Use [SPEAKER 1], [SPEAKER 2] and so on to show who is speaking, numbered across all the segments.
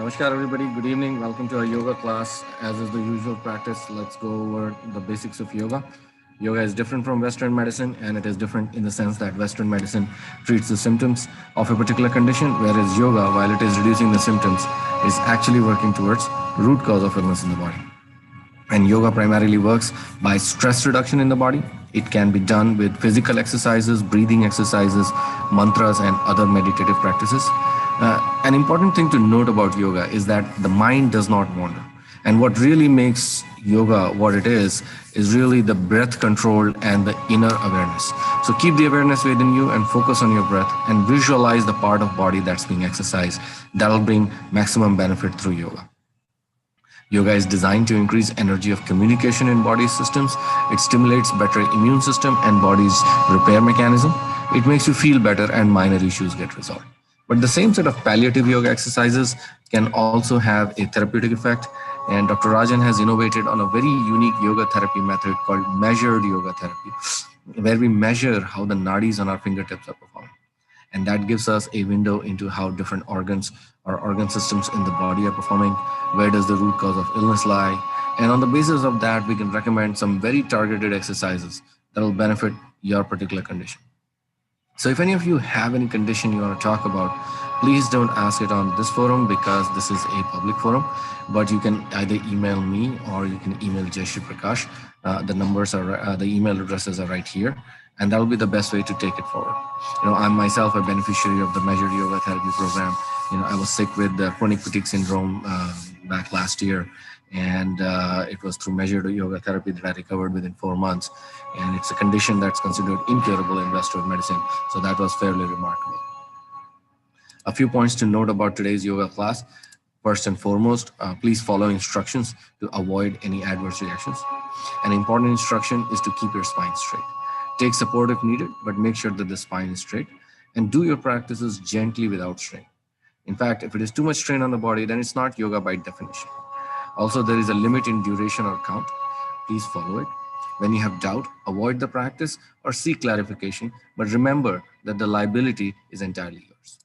[SPEAKER 1] Namaskar, everybody. Good evening. Welcome to our yoga class. As is the usual practice, let's go over the basics of yoga. Yoga is different from Western medicine, and it is different in the sense that Western medicine treats the symptoms of a particular condition, whereas yoga, while it is reducing the symptoms, is actually working towards root cause of illness in the body. And yoga primarily works by stress reduction in the body. It can be done with physical exercises, breathing exercises, mantras, and other meditative practices. An important thing to note about yoga is that the mind does not wander. And what really makes yoga what it is really the breath control and the inner awareness. So keep the awareness within you and focus on your breath and visualize the part of body that's being exercised. That'll bring maximum benefit through yoga. Yoga is designed to increase energy of communication in body systems. It stimulates better immune system and body's repair mechanism. It makes you feel better and minor issues get resolved. But the same set of palliative yoga exercises can also have a therapeutic effect. And Dr. Rajan has innovated on a very unique yoga therapy method called measured yoga therapy, where we measure how the nadis on our fingertips are performing. And that gives us a window into how different organs or organ systems in the body are performing. Where does the root cause of illness lie? And on the basis of that, we can recommend some very targeted exercises that will benefit your particular condition. So if any of you have any condition you want to talk about, please don't ask it on this forum because this is a public forum. But you can either email me or you can email Jayshree Prakash. The email addresses are right here, and that'll be the best way to take it forward. I'm myself a beneficiary of the Measured Yoga Therapy program. I was sick with chronic fatigue syndrome back last year, and it was through Measured Yoga Therapy that I recovered within 4 months. And it's a condition that's considered incurable in Western medicine, so that was fairly remarkable. A few points to note about today's yoga class. First and foremost, please follow instructions to avoid any adverse reactions. An important instruction is to keep your spine straight. Take support if needed, but make sure that the spine is straight, and do your practices gently without strain. In fact, if it is too much strain on the body, then it's not yoga by definition. Also, there is a limit in duration or count. Please follow it. When you have doubt, avoid the practice or seek clarification, but remember that the liability is entirely yours.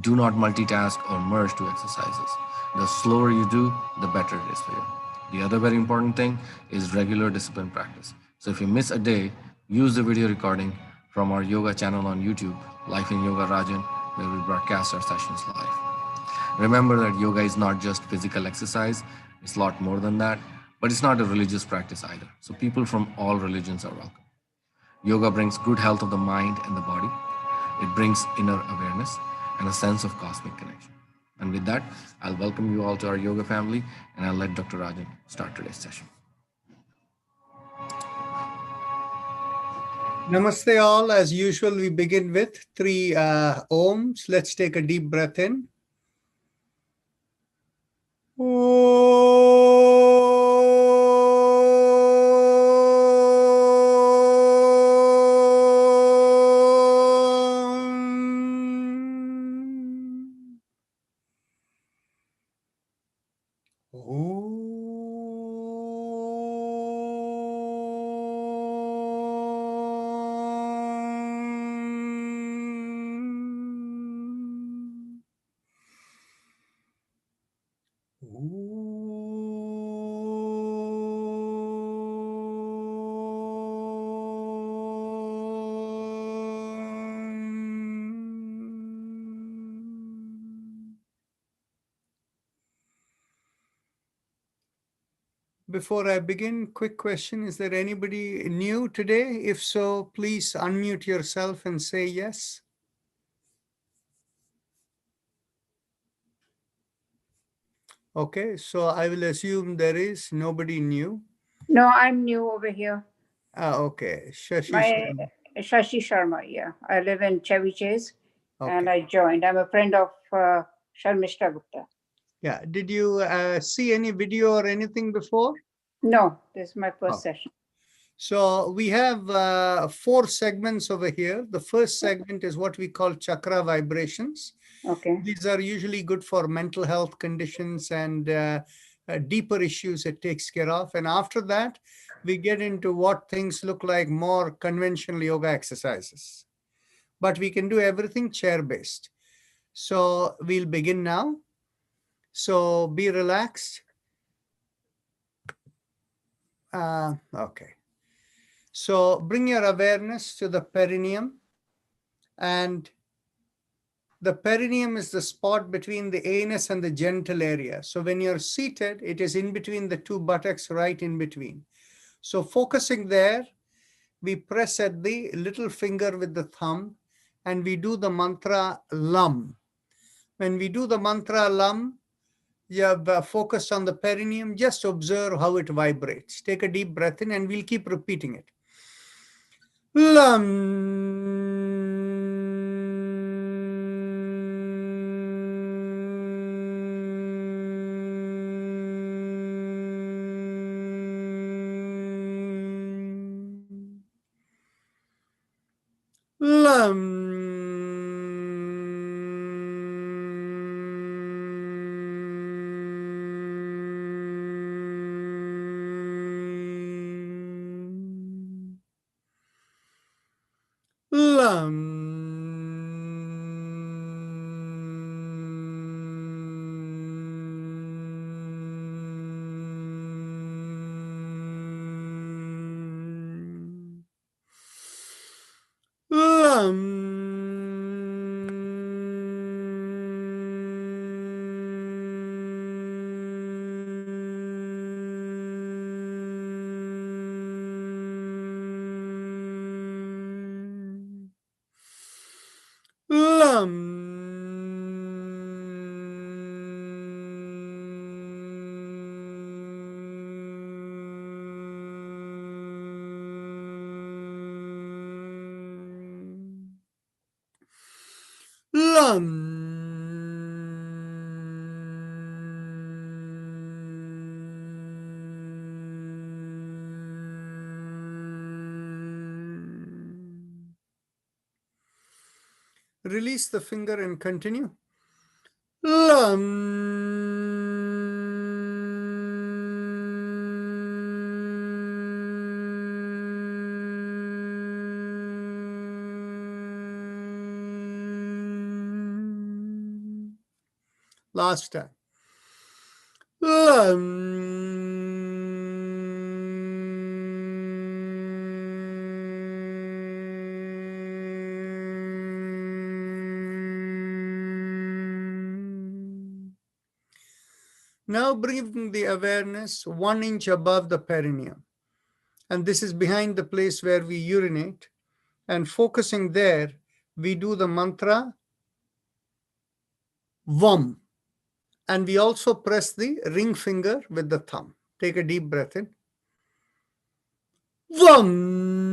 [SPEAKER 1] Do not multitask or merge two exercises. The slower you do, the better it is for you. The other very important thing is regular discipline practice. So if you miss a day, use the video recording from our yoga channel on YouTube, Life in Yoga Rajan, where we broadcast our sessions live. Remember that yoga is not just physical exercise, it's a lot more than that, but it's not a religious practice either. So people from all religions are welcome. Yoga brings good health of the mind and the body. It brings inner awareness and a sense of cosmic connection. And with that, I'll welcome you all to our yoga family, and I'll let Dr. Rajan start today's session.
[SPEAKER 2] Namaste all. As usual, we begin with three Oms. Let's take a deep breath in. Before I begin, quick question. Is there anybody new today? If so, please unmute yourself and say yes. Okay, so I will assume there is nobody new.
[SPEAKER 3] No, I'm new over here.
[SPEAKER 2] Okay, Shashi
[SPEAKER 3] Shashi Sharma, yeah. I live in Chevy Chase, and I joined. I'm a friend of Sharmishta Gupta.
[SPEAKER 2] Yeah, did you see any video or anything before?
[SPEAKER 3] No, this is my first session.
[SPEAKER 2] So we have 4 segments over here. The first segment is what we call chakra vibrations.
[SPEAKER 3] Okay.
[SPEAKER 2] These are usually good for mental health conditions and deeper issues it takes care of. And after that, we get into what things look like more conventional yoga exercises. But we can do everything chair-based. So we'll begin now. So be relaxed. Okay. So bring your awareness to the perineum, and the perineum is the spot between the anus and the genital area. So when you're seated, it is in between the two buttocks, right in between. So focusing there, we press at the little finger with the thumb, and we do the mantra LUM. When we do the mantra LUM, you have focused on the perineum. Just observe how it vibrates. Take a deep breath in, and we'll keep repeating it. Release the finger and continue. Last time. Now bring the awareness 1 inch above the perineum. And this is behind the place where we urinate. And focusing there, we do the mantra VAM. And we also press the ring finger with the thumb. Take a deep breath in. VAM.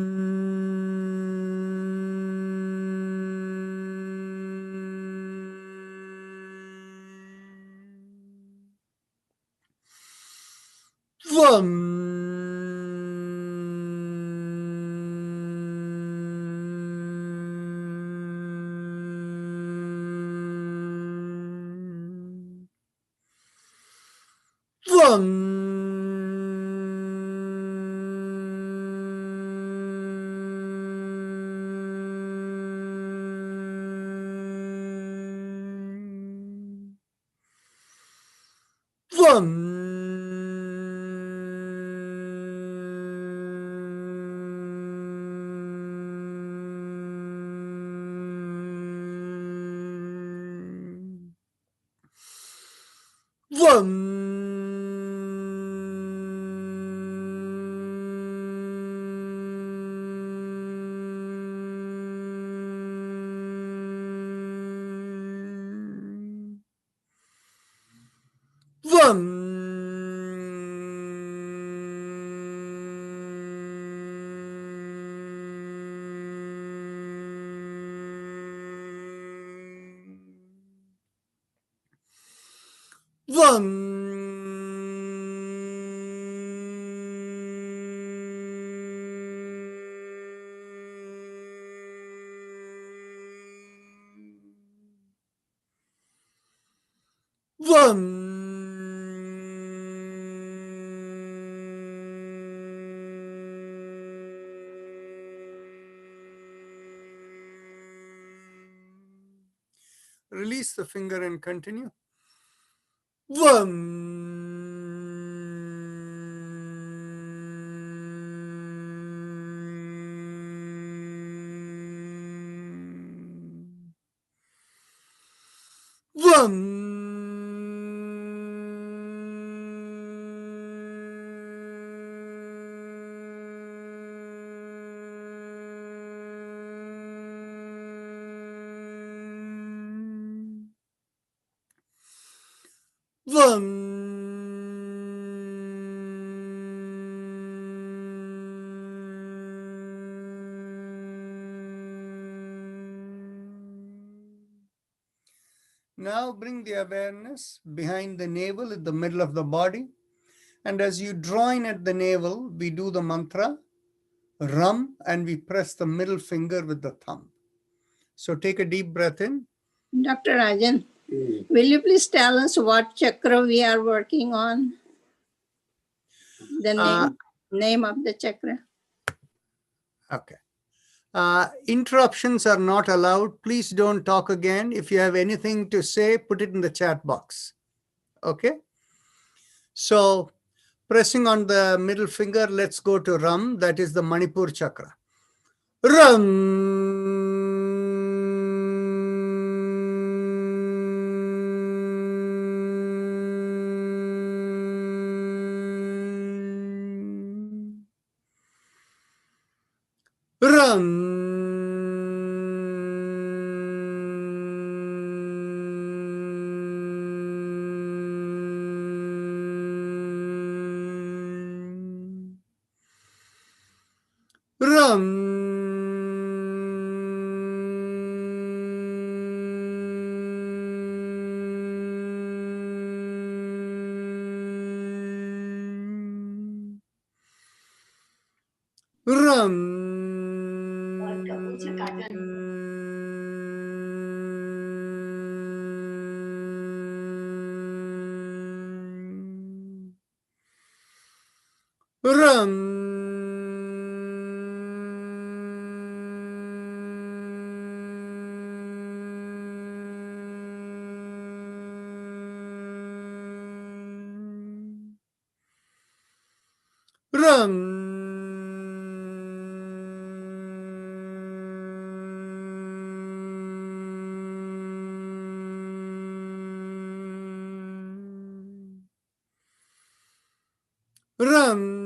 [SPEAKER 2] Release the finger and continue. Now bring the awareness behind the navel in the middle of the body. And as you draw in at the navel, we do the mantra, Ram, and we press the middle finger with the thumb. So take a deep breath in.
[SPEAKER 4] Dr. Rajan, will you please tell us what chakra we are working on? The name of the chakra.
[SPEAKER 2] Okay. Interruptions are not allowed. Please don't talk again. If you have anything to say, put it in the chat box. Okay. So pressing on the middle finger, let's go to Ram. That is the Manipur chakra. Ram. Ram. Ram. Ram. Ram. Ram. Ram.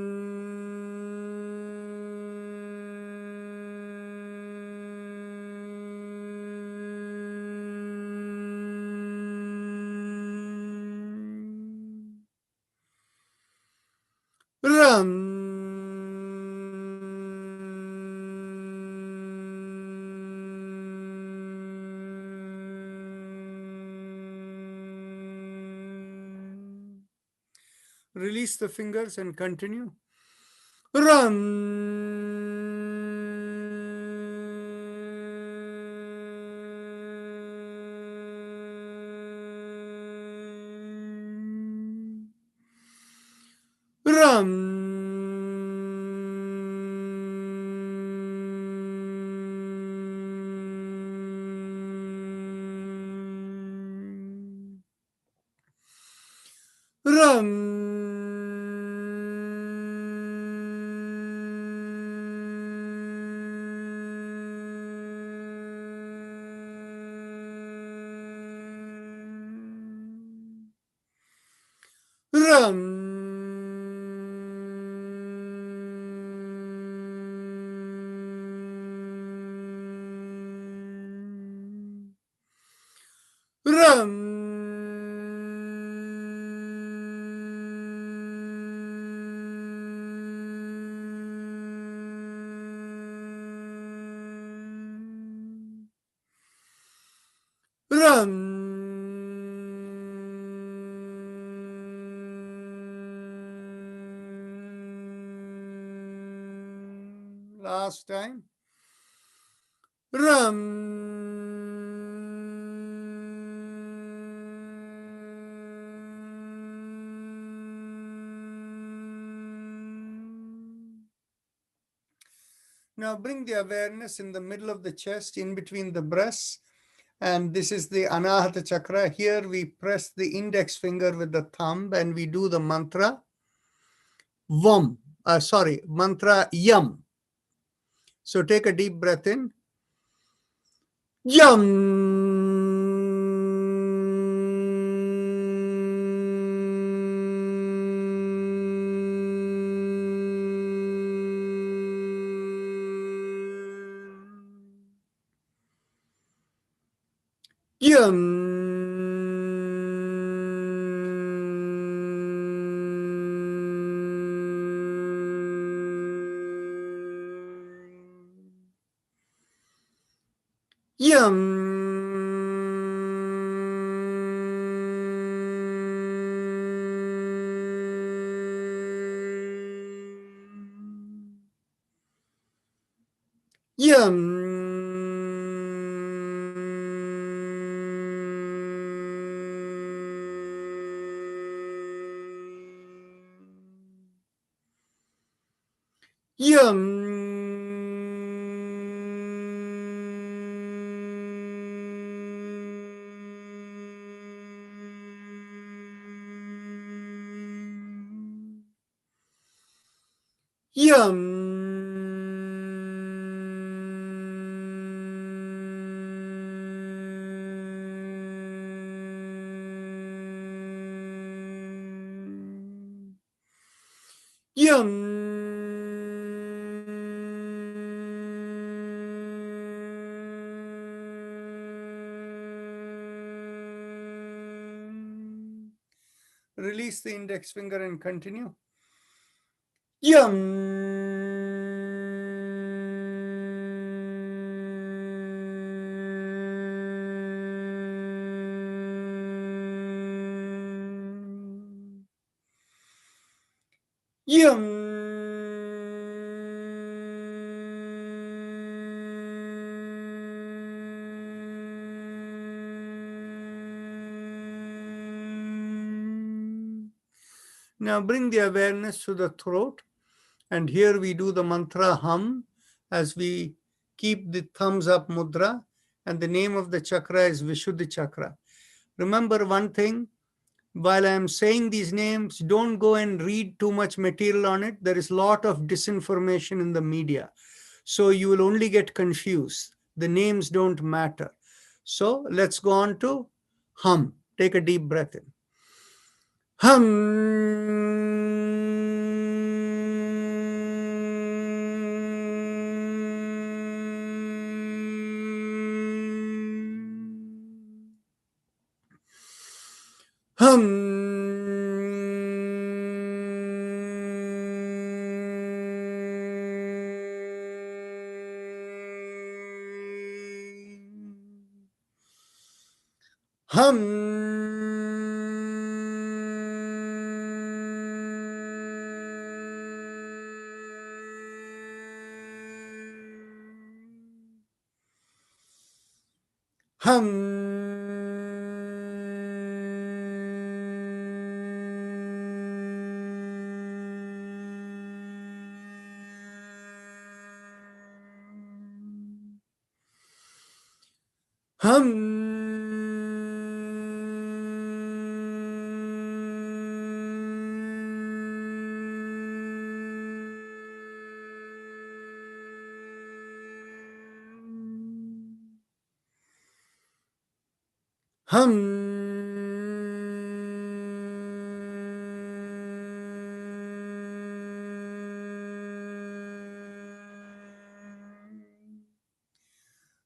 [SPEAKER 2] Ram. Release the fingers and continue. Ram. Ram. Ram. Ram. Ram. Last time. Ram. Now bring the awareness in the middle of the chest, in between the breasts, And this is the Anahata Chakra. Here we press the index finger with the thumb and we do the mantra mantra Yam. So take a deep breath in. Yam. Yum. Yum. Yum. Yum. Yum. Release the index finger and continue. Yum. Now bring the awareness to the throat, and here we do the mantra hum as we keep the thumbs up mudra, and the name of the chakra is Vishuddhi Chakra. Remember one thing, while I am saying these names, don't go and read too much material on it. There is a lot of disinformation in the media. So you will only get confused. The names don't matter. So let's go on to hum. Take a deep breath in.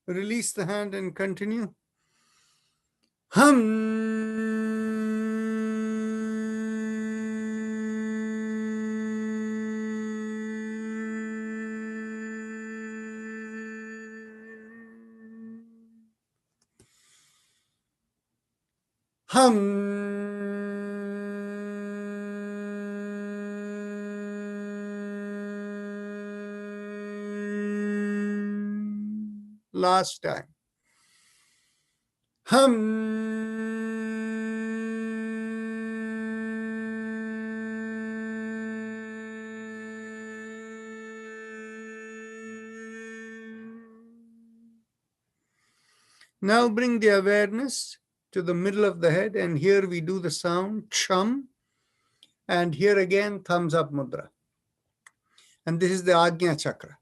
[SPEAKER 2] Release the hand and continue. Last time. Now bring the awareness to the middle of the head, and here we do the sound chum, and here again thumbs up mudra. And this is the Ajna chakra.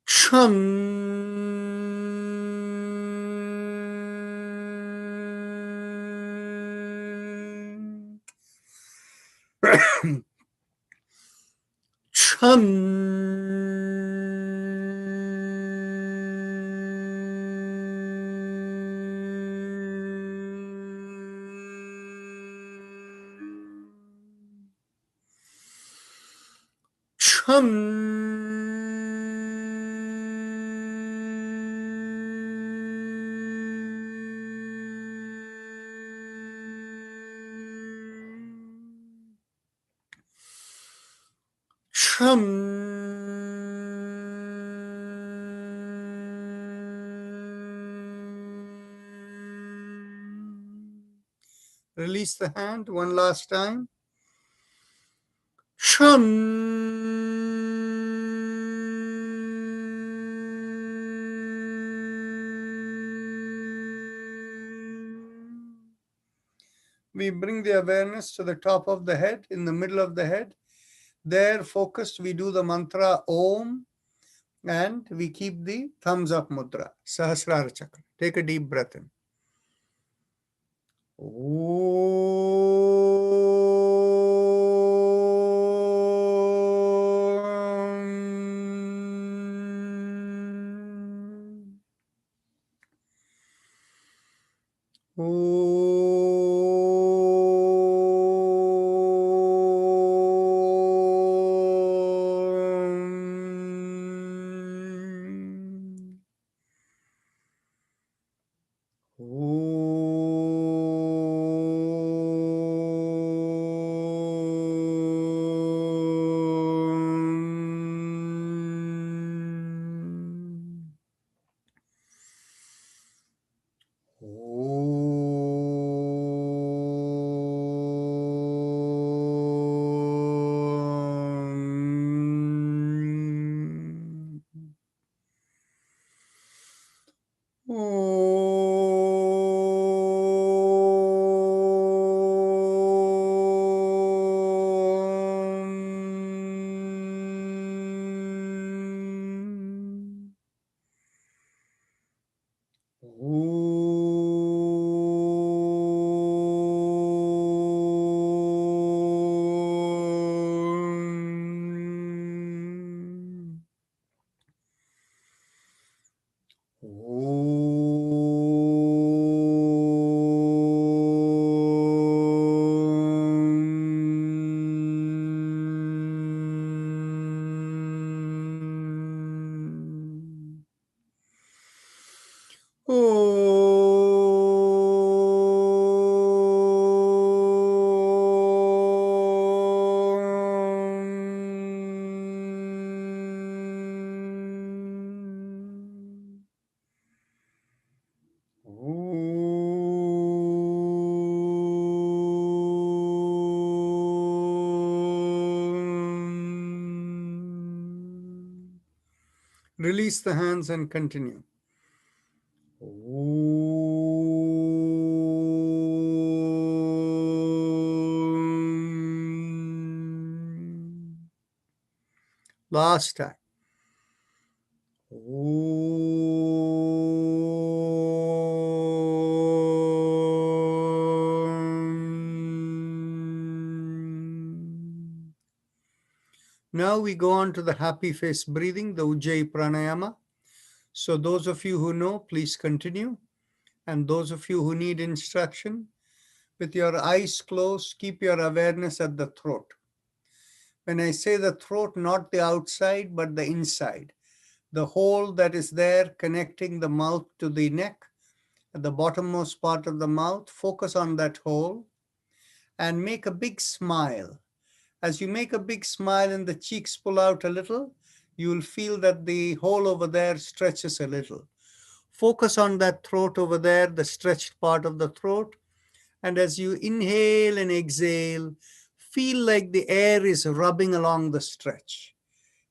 [SPEAKER 2] Chum. Release the hand one last time. We bring the awareness to the top of the head, in the middle of the head. There, focused, we do the mantra Om, and we keep the thumbs up mudra, Sahasrara Chakra. Take a deep breath in. Release the hands and continue. Last time. Now we go on to the happy face breathing, the Ujjayi Pranayama. So those of you who know, please continue. And those of you who need instruction, with your eyes closed, keep your awareness at the throat. When I say the throat, not the outside, but the inside. The hole that is there connecting the mouth to the neck, at the bottommost part of the mouth, focus on that hole and make a big smile. As you make a big smile and the cheeks pull out a little, you will feel that the hole over there stretches a little. Focus on that throat over there, the stretched part of the throat. And as you inhale and exhale, feel like the air is rubbing along the stretch.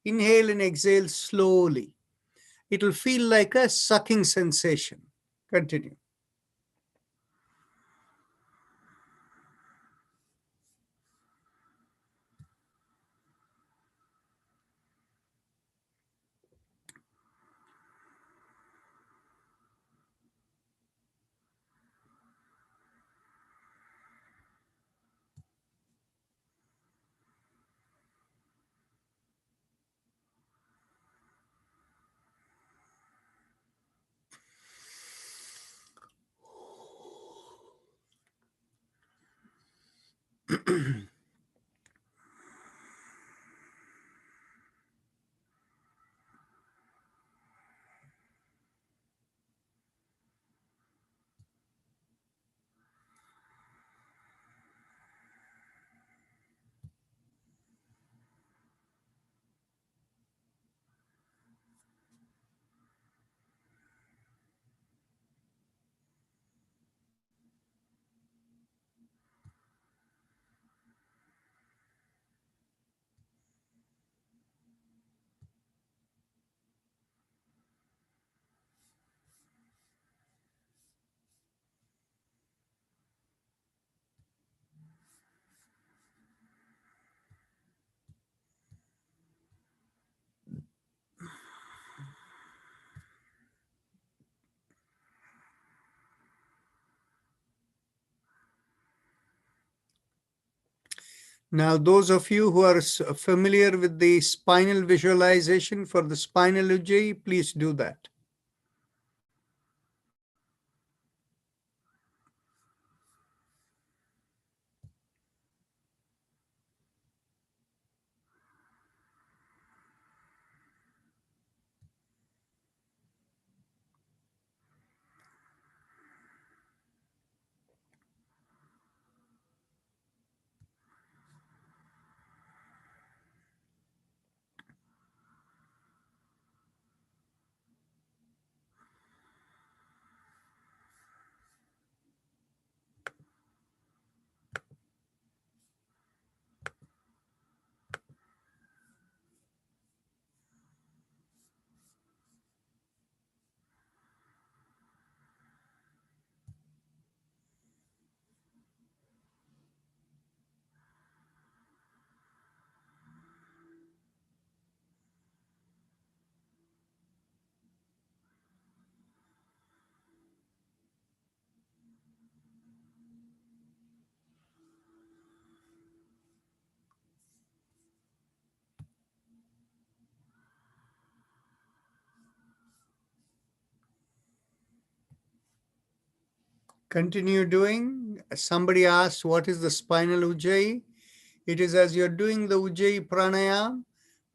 [SPEAKER 2] Inhale and exhale slowly. It'll feel like a sucking sensation. Continue. Now, those of you who are familiar with the spinal visualization for the spinal Ujjayi, please do that. Continue doing. Somebody asked, what is the spinal Ujjayi? It is as you're doing the Ujjayi pranayam,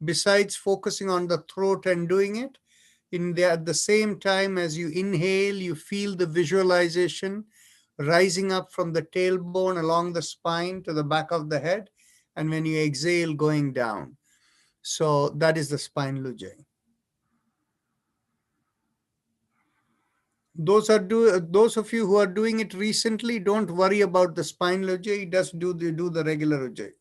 [SPEAKER 2] besides focusing on the throat and doing it, at the same time as you inhale, you feel the visualization rising up from the tailbone along the spine to the back of the head. And when you exhale, going down. So that is the spinal Ujjayi. Those of you who are doing it recently, don't worry about the spinal Ujjayi. Just do the regular Ujjayi.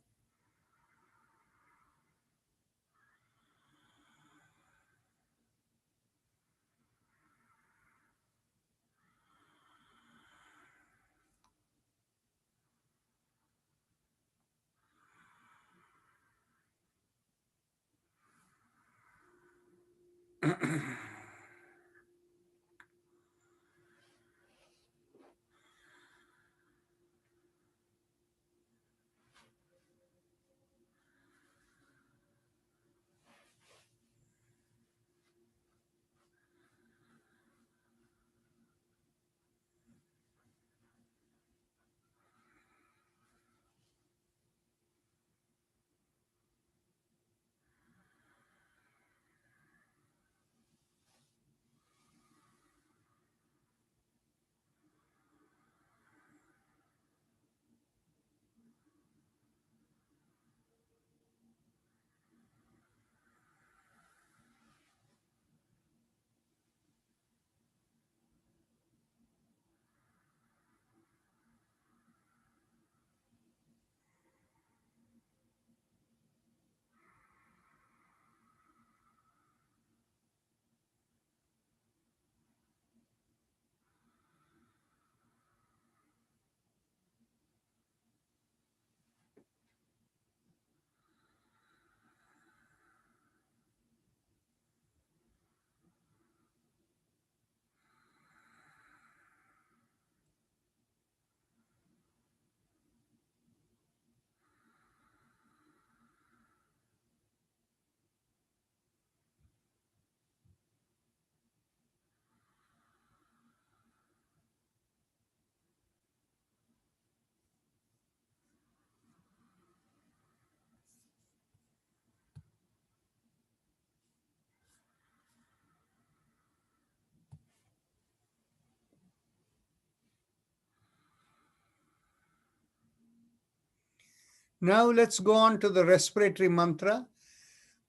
[SPEAKER 2] Now let's go on to the respiratory mantra.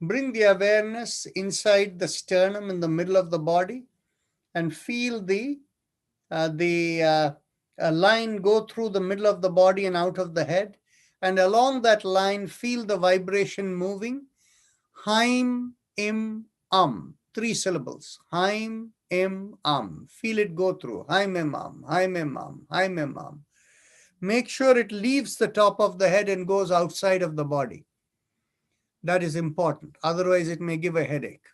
[SPEAKER 2] Bring the awareness inside the sternum in the middle of the body and feel the line go through the middle of the body and out of the head. And along that line, feel the vibration moving. Haim, im, 3 syllables. Haim, im, Feel it go through. Haim, im, haim, im, haim, im, Make sure it leaves the top of the head and goes outside of the body. That is important. Otherwise, it may give a headache.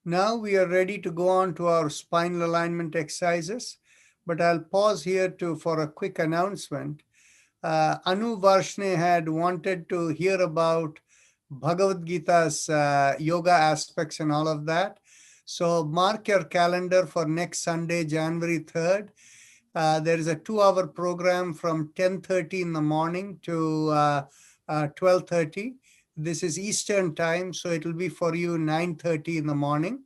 [SPEAKER 2] Now we are ready to go on to our spinal alignment exercises, but I'll pause here for a quick announcement. Anu Varshne had wanted to hear about Bhagavad Gita's yoga aspects and all of that. So mark your calendar for next Sunday, January 3rd. There is a 2-hour program from 10:30 in the morning to 12:30. This is Eastern time, so it will be for you 9:30 in the morning.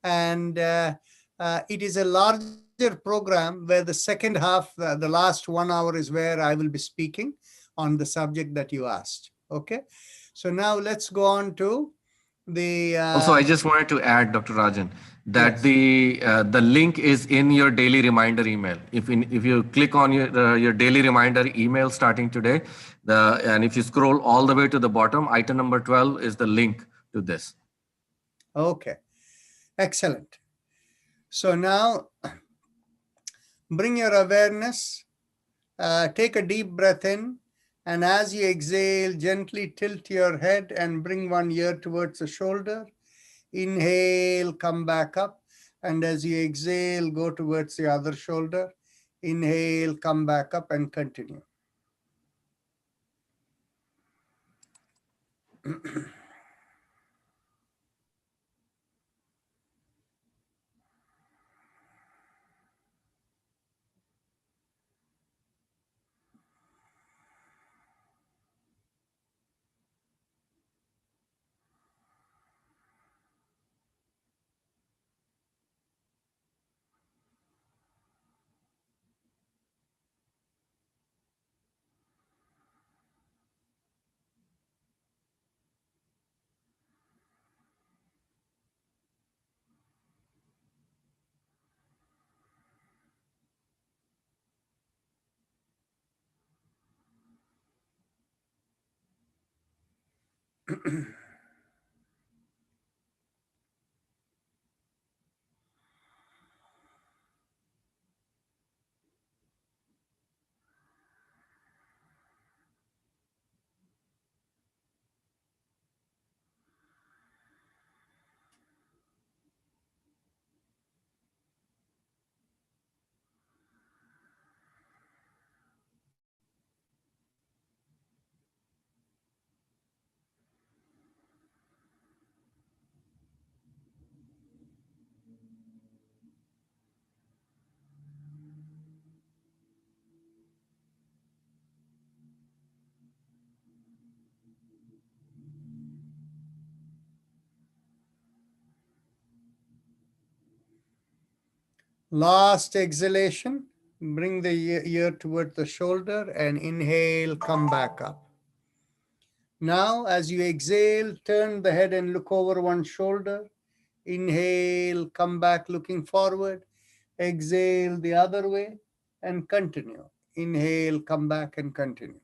[SPEAKER 2] And it is a larger program where the second half, the last 1 hour is where I will be speaking on the subject that you asked. Okay. So now let's go on to the...
[SPEAKER 1] Also, I just wanted to add, Dr. Rajan, that
[SPEAKER 2] yes.
[SPEAKER 1] the link is in your daily reminder email. If you click on your daily reminder email starting today, and if you scroll all the way to the bottom, item number 12 is the link to this.
[SPEAKER 2] Okay, excellent. So now bring your awareness, take a deep breath in, and as you exhale, gently tilt your head and bring one ear towards the shoulder. Inhale, come back up. And as you exhale, go towards the other shoulder. Inhale, come back up and continue. Last exhalation, bring the ear toward the shoulder and inhale, come back up. Now, as you exhale, turn the head and look over one shoulder. Inhale, come back looking forward. Exhale the other way and continue. Inhale, come back and continue.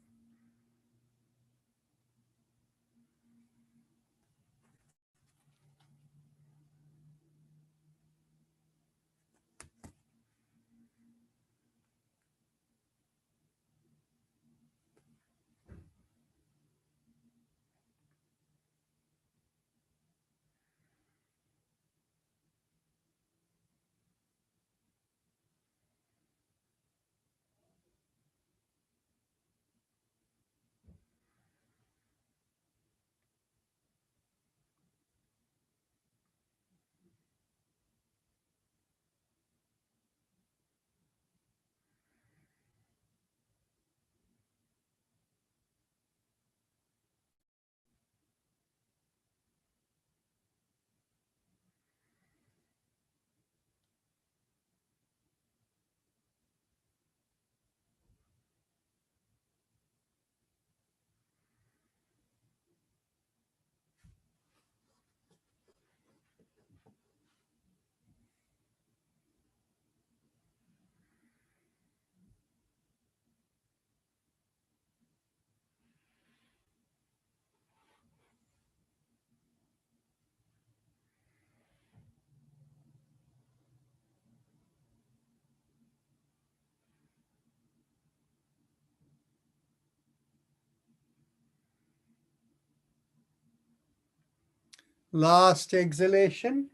[SPEAKER 2] Last exhalation.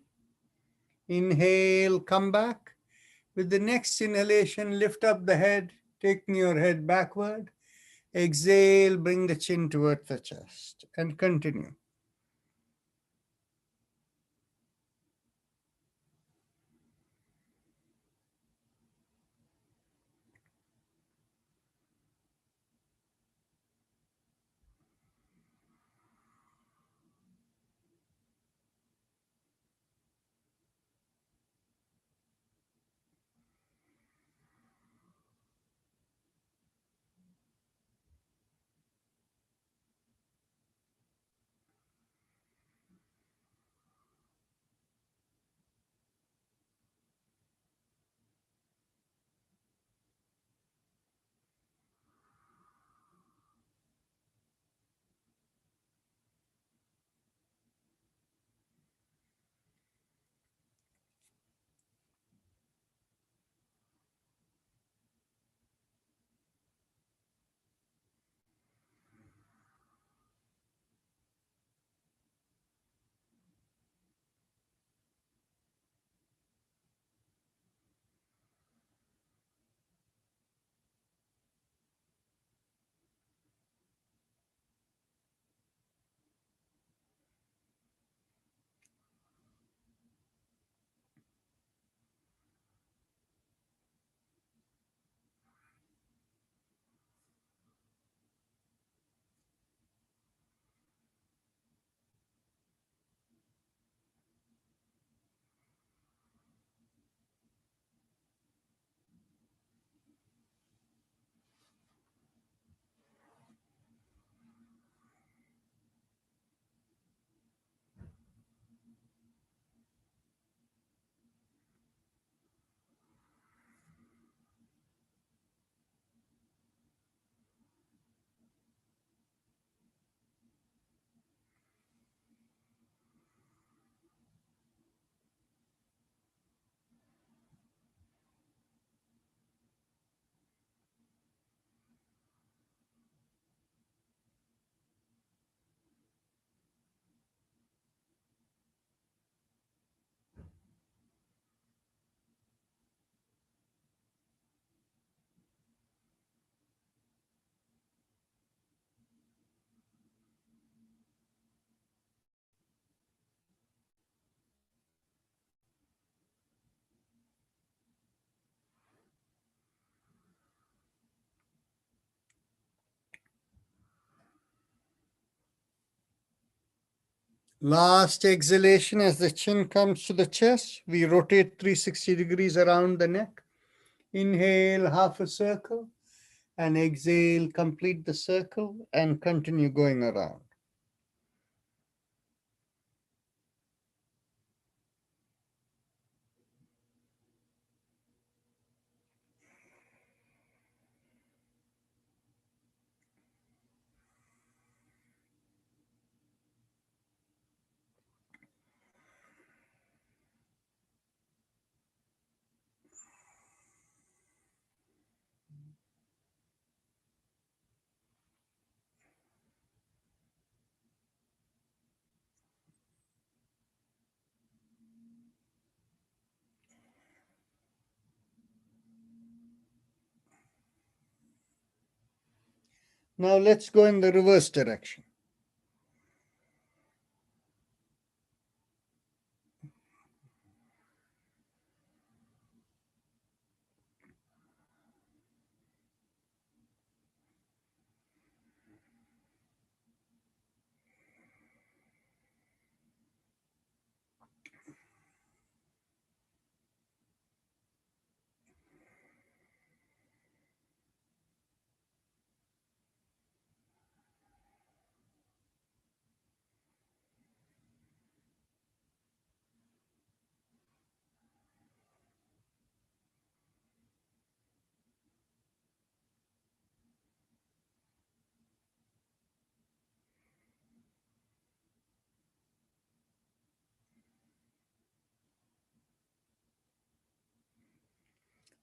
[SPEAKER 2] Inhale, come back. With the next inhalation, lift up the head, taking your head backward. Exhale, bring the chin towards the chest and continue. Last exhalation as the chin comes to the chest. We rotate 360 degrees around the neck. Inhale, half a circle, and exhale, complete the circle and continue going around. Now let's go in the reverse direction.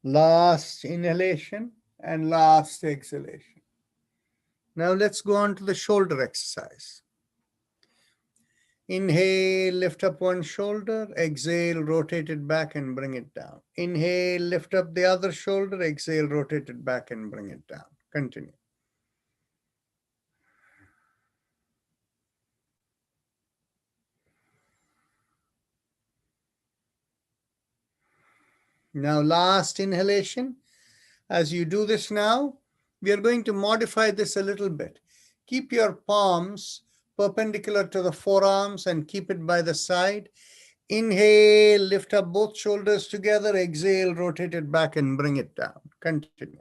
[SPEAKER 2] Last inhalation and last exhalation. Now let's go on to the shoulder exercise. Inhale, lift up one shoulder, exhale, rotate it back and bring it down. Inhale, lift up the other shoulder, exhale, rotate it back and bring it down. Continue. Now, last inhalation. As you do this now, we are going to modify this a little bit. Keep your palms perpendicular to the forearms and keep it by the side. Inhale, lift up both shoulders together. Exhale, rotate it back and bring it down. Continue.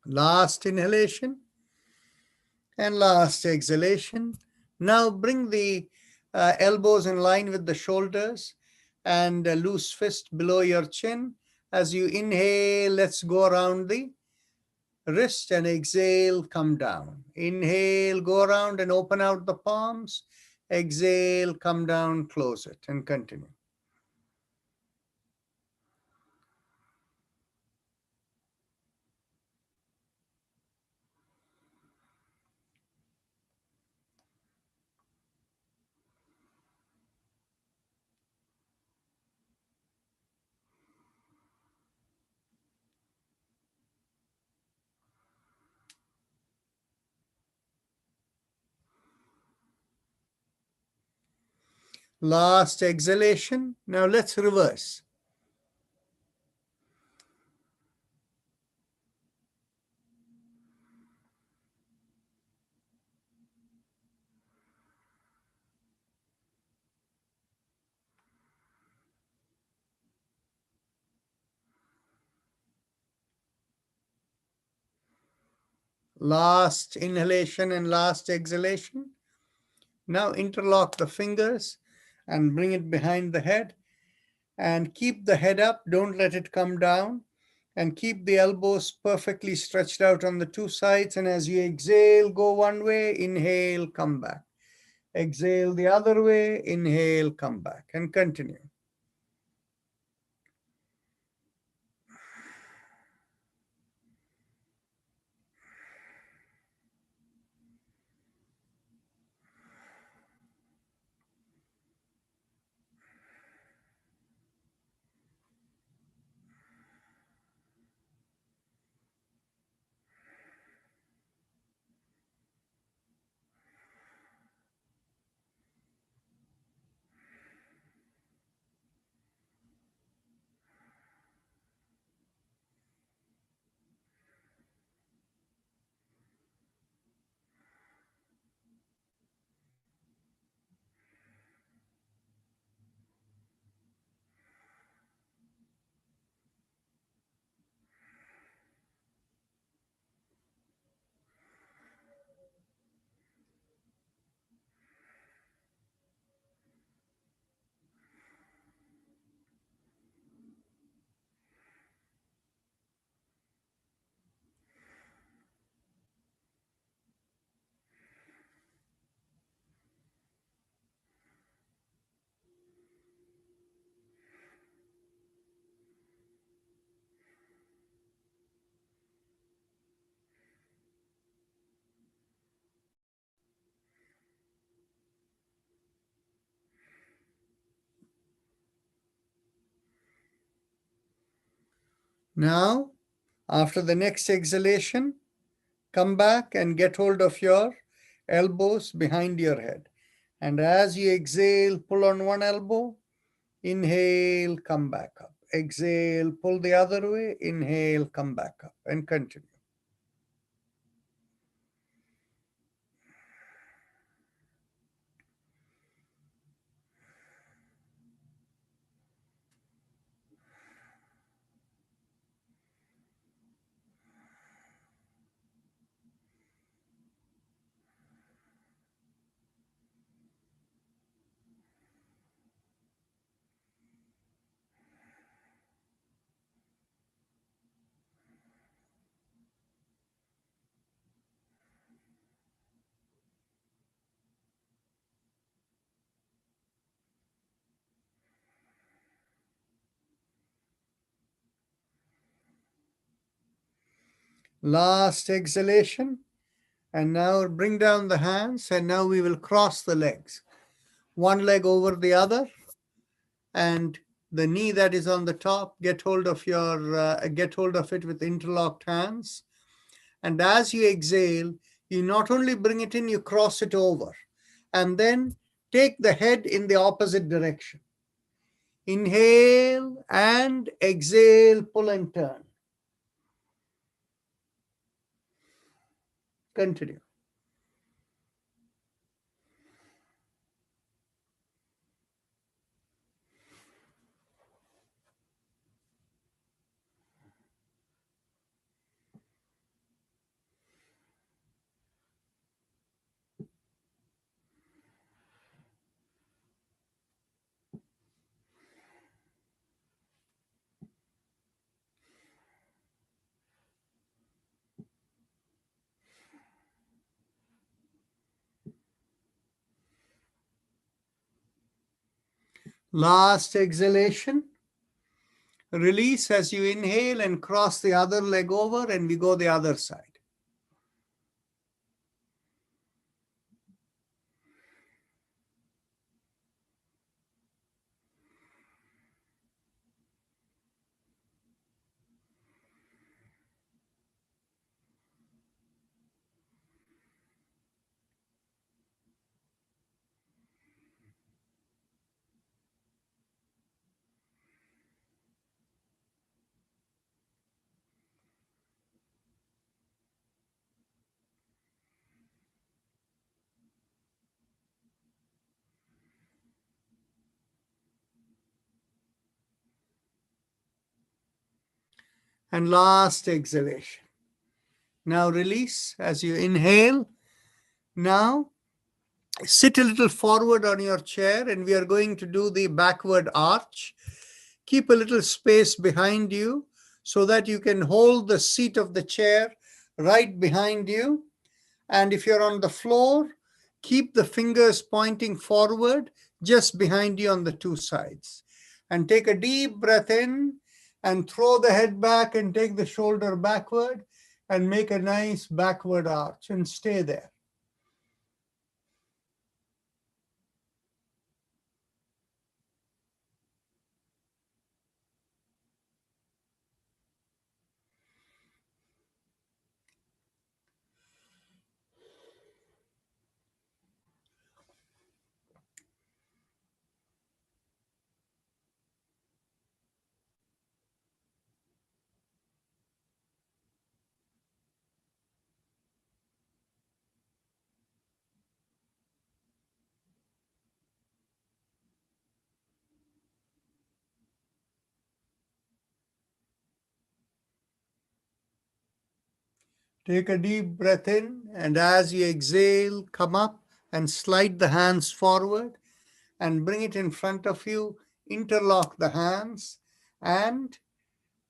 [SPEAKER 2] Last inhalation and last exhalation. Now bring the elbows in line with the shoulders and a loose fist below your chin. As you inhale, let's go around the wrist and exhale, come down. Inhale, go around and open out the palms. Exhale, come down, close it and continue. Last exhalation. Now let's reverse. Last inhalation and last exhalation. Now interlock the fingers and bring it behind the head and keep the head up. Don't let it come down and keep the elbows perfectly stretched out on the two sides. And as you exhale, go one way, inhale, come back. Exhale the other way, inhale, come back and continue. Now, after the next exhalation, come back and get hold of your elbows behind your head. And as you exhale, pull on one elbow, inhale, come back up. Exhale, pull the other way, inhale, come back up, and continue. Last exhalation. And now bring down the hands, and now we will cross the legs. One leg over the other, and the knee that is on the top, get hold of it with interlocked hands. And as you exhale, you not only bring it in, you cross it over, and then take the head in the opposite direction. Inhale and exhale, pull and turn. Continue. Last exhalation. Release as you inhale and cross the other leg over, and we go the other side. And last exhalation. Now release as you inhale. Now sit a little forward on your chair, and we are going to do the backward arch. Keep a little space behind you so that you can hold the seat of the chair right behind you. And if you're on the floor, keep the fingers pointing forward just behind you on the two sides. And take a deep breath in and throw the head back and take the shoulder backward and make a nice backward arch and stay there. Take a deep breath in, and as you exhale, come up and slide the hands forward and bring it in front of you. Interlock the hands, and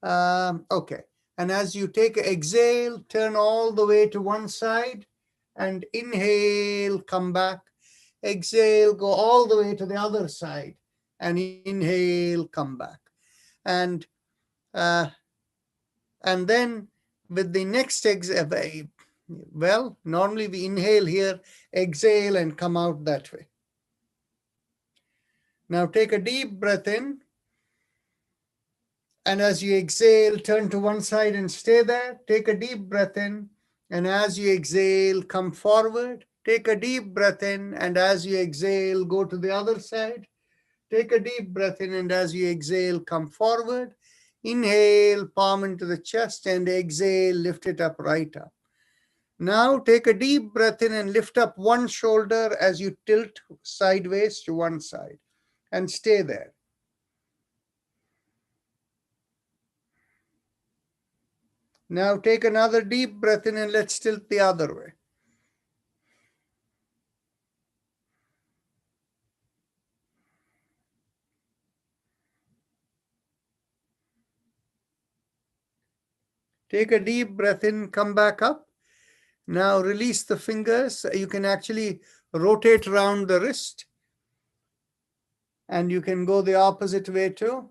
[SPEAKER 2] okay. And as you take an exhale, turn all the way to one side and inhale, come back. Exhale, go all the way to the other side and inhale, come back. And then with the next exhale, well, normally we inhale here, exhale, and come out that way. Now take a deep breath in And as you exhale, turn to one side and stay there. Take a deep breath in. And as you exhale, come forward. Take a deep breath in. And as you exhale, go to the other side. Take a deep breath in. And as you exhale, come forward. Inhale, palm into the chest, and exhale, lift it up, right up. Now take a deep breath in and lift up one shoulder as you tilt sideways to one side and stay there. Now take another deep breath in and let's tilt the other way. Take a deep breath in, come back up. Now release the fingers. You can actually rotate around the wrist. And you can go the opposite way too.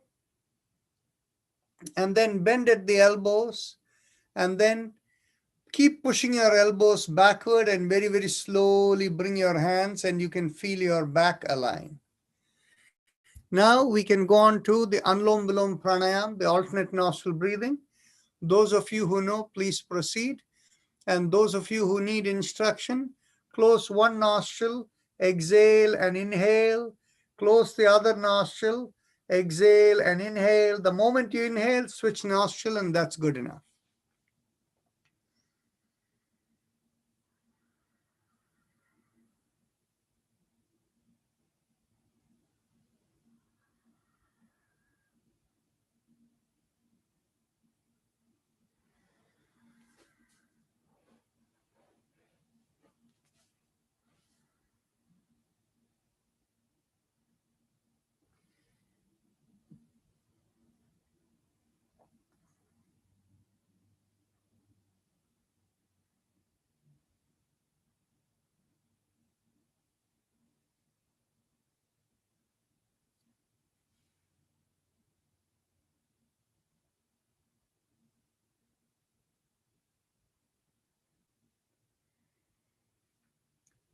[SPEAKER 2] And then bend at the elbows. And then keep pushing your elbows backward and very, very slowly bring your hands and you can feel your back align. Now we can go on to the Anulom Vilom Pranayam, the alternate nostril breathing. Those of you who know, please proceed. And those of you who need instruction, close one nostril, exhale and inhale. Close the other nostril, exhale and inhale. The moment you inhale, switch nostril and that's good enough.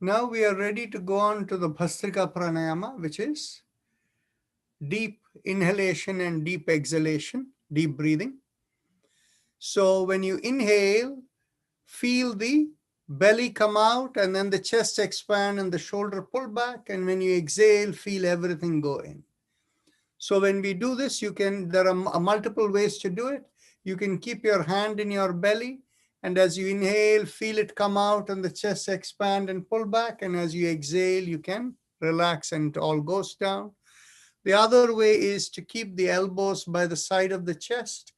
[SPEAKER 2] Now we are ready to go on to the Bhastrika Pranayama, which is deep inhalation and deep exhalation, deep breathing. So when you inhale, feel the belly come out and then the chest expand and the shoulder pull back. And when you exhale, feel everything go in. So when we do this, there are multiple ways to do it. You can keep your hand in your belly. And as you inhale, feel it come out and the chest expand and pull back. And as you exhale, you can relax and it all goes down. The other way is to keep the elbows by the side of the chest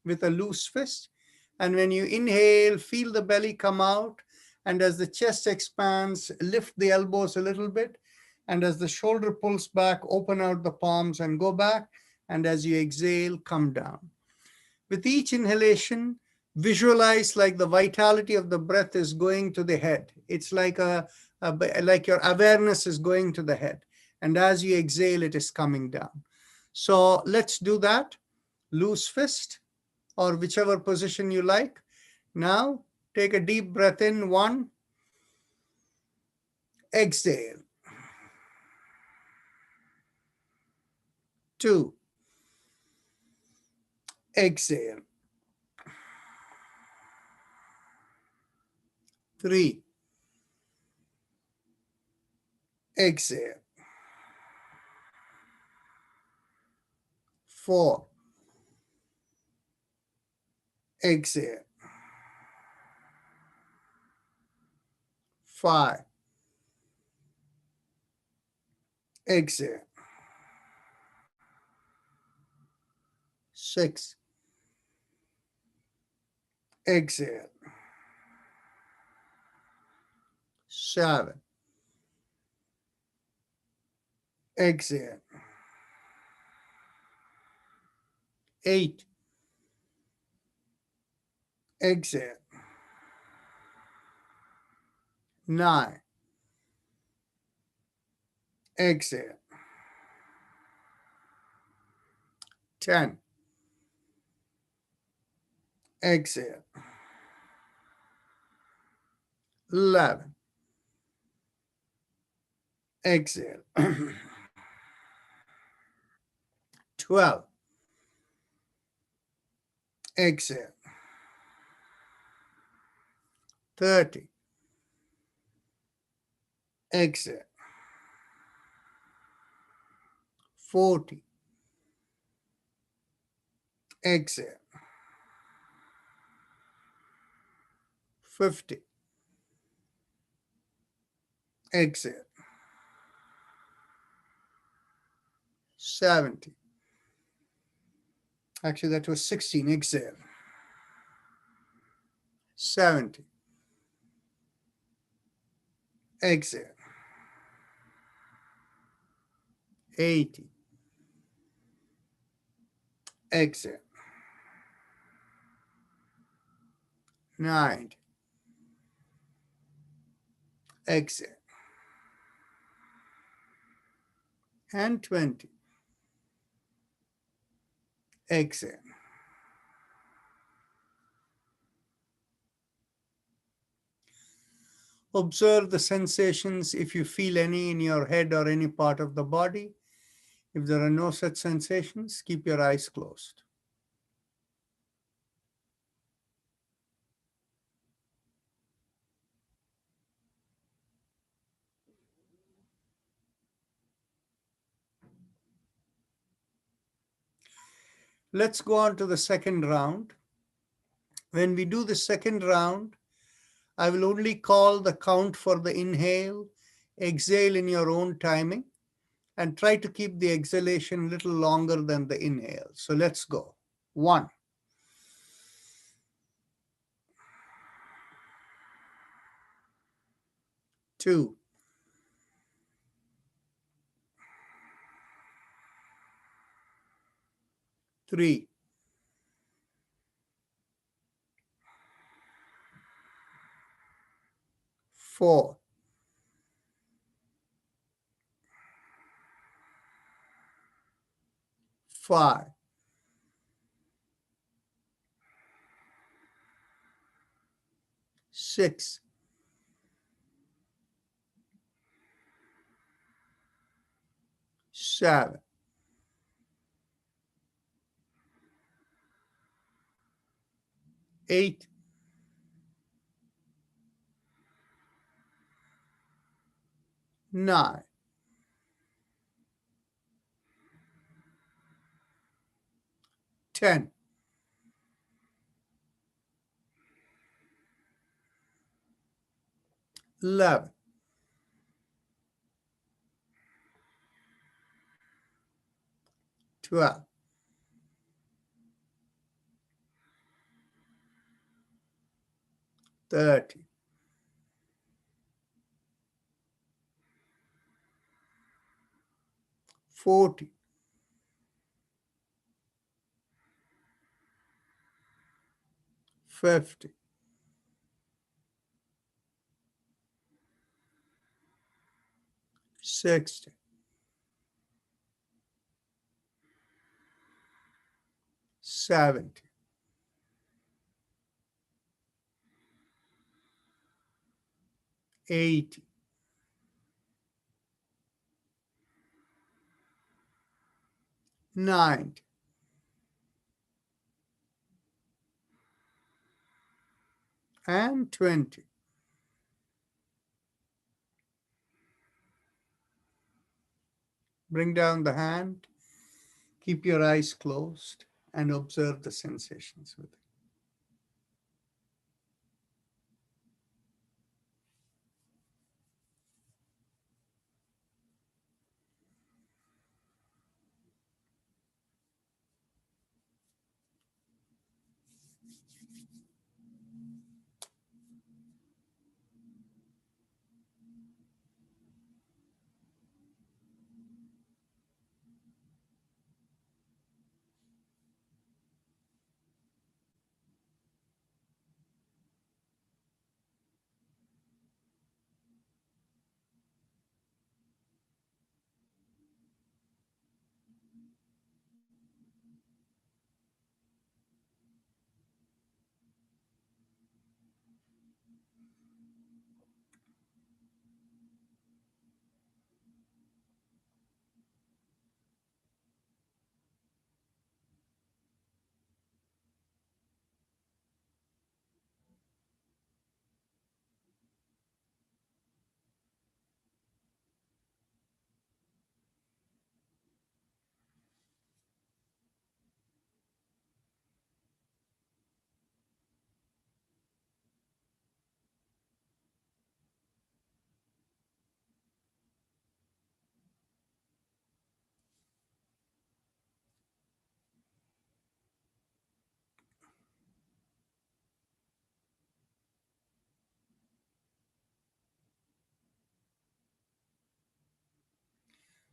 [SPEAKER 2] with a loose fist. And when you inhale, feel the belly come out. And as the chest expands, lift the elbows a little bit. And as the shoulder pulls back, open out the palms and go back. And as you exhale, come down. With each inhalation, visualize like the vitality of the breath is going to the head. It's like your awareness is going to the head. And as you exhale, it is coming down. So let's do that. Loose fist or whichever position you like. Now take a deep breath in, 1. Exhale. 2. Exhale. 3. Exhale. 4. Exhale. 5. Exhale. 6. Exhale. 7. Exhale. 8. Exhale. 9. Exhale. 10. Exhale. 11. Exhale. 12. exhale. 30, exhale. 40, exhale. 50, exhale. 70, actually that was 16, exhale. 70, exhale. 80, exhale. 90, exhale. And 20, exhale. Observe the sensations if you feel any in your head or any part of the body. If there are no such sensations, keep your eyes closed. Let's go on to the second round. When we do the second round, I will only call the count for the inhale, exhale in your own timing, and try to keep the exhalation a little longer than the inhale. So let's go. 1, 2, 3, 4, 5, 6, 7, 8, 9, 10, 11, 12, 13, 14, 15, 16, 17, 18, 19, and 20. Bring down the hand, keep your eyes closed, and observe the sensations with it.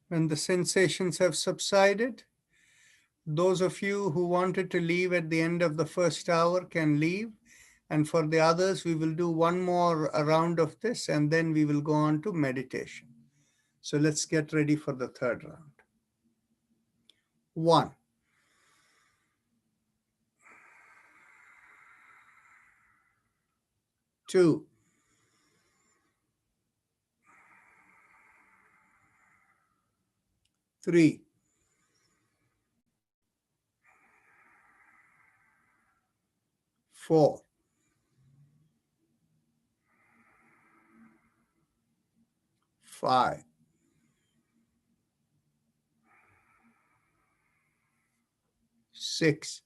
[SPEAKER 2] When the sensations have subsided, those of you who wanted to leave at the end of the first hour can leave. And for the others, we will do one more round of this, and then we will go on to meditation. So let's get ready for the third round. 1. 2. 3. 4. 5. 6.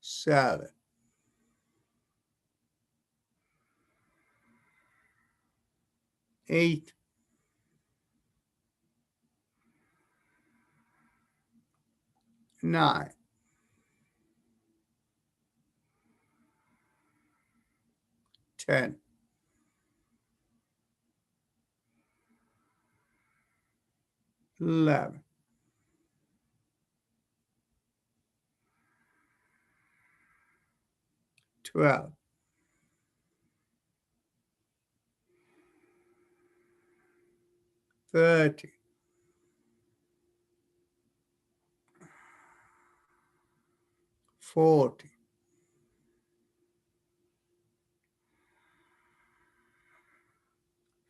[SPEAKER 2] 7. 8. 9. 10. 11. 12. 13. 14.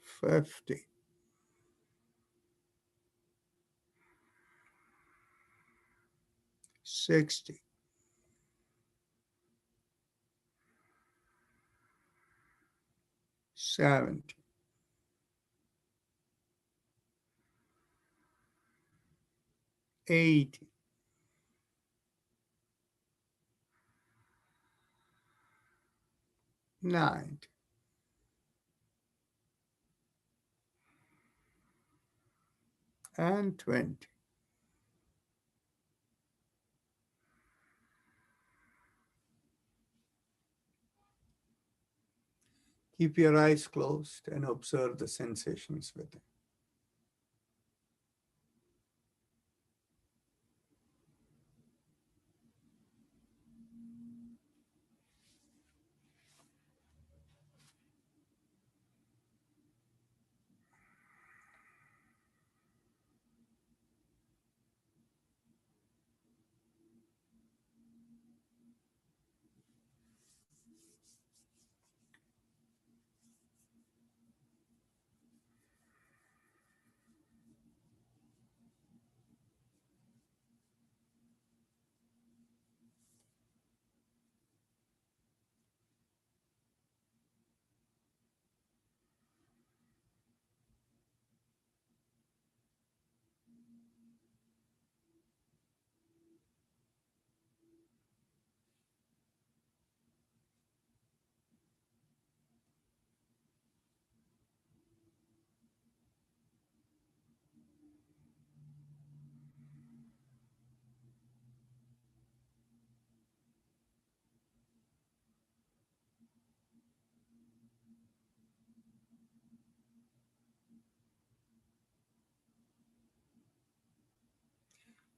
[SPEAKER 2] 15. 16. 17. 18. 19. And 20. Keep your eyes closed and observe the sensations within.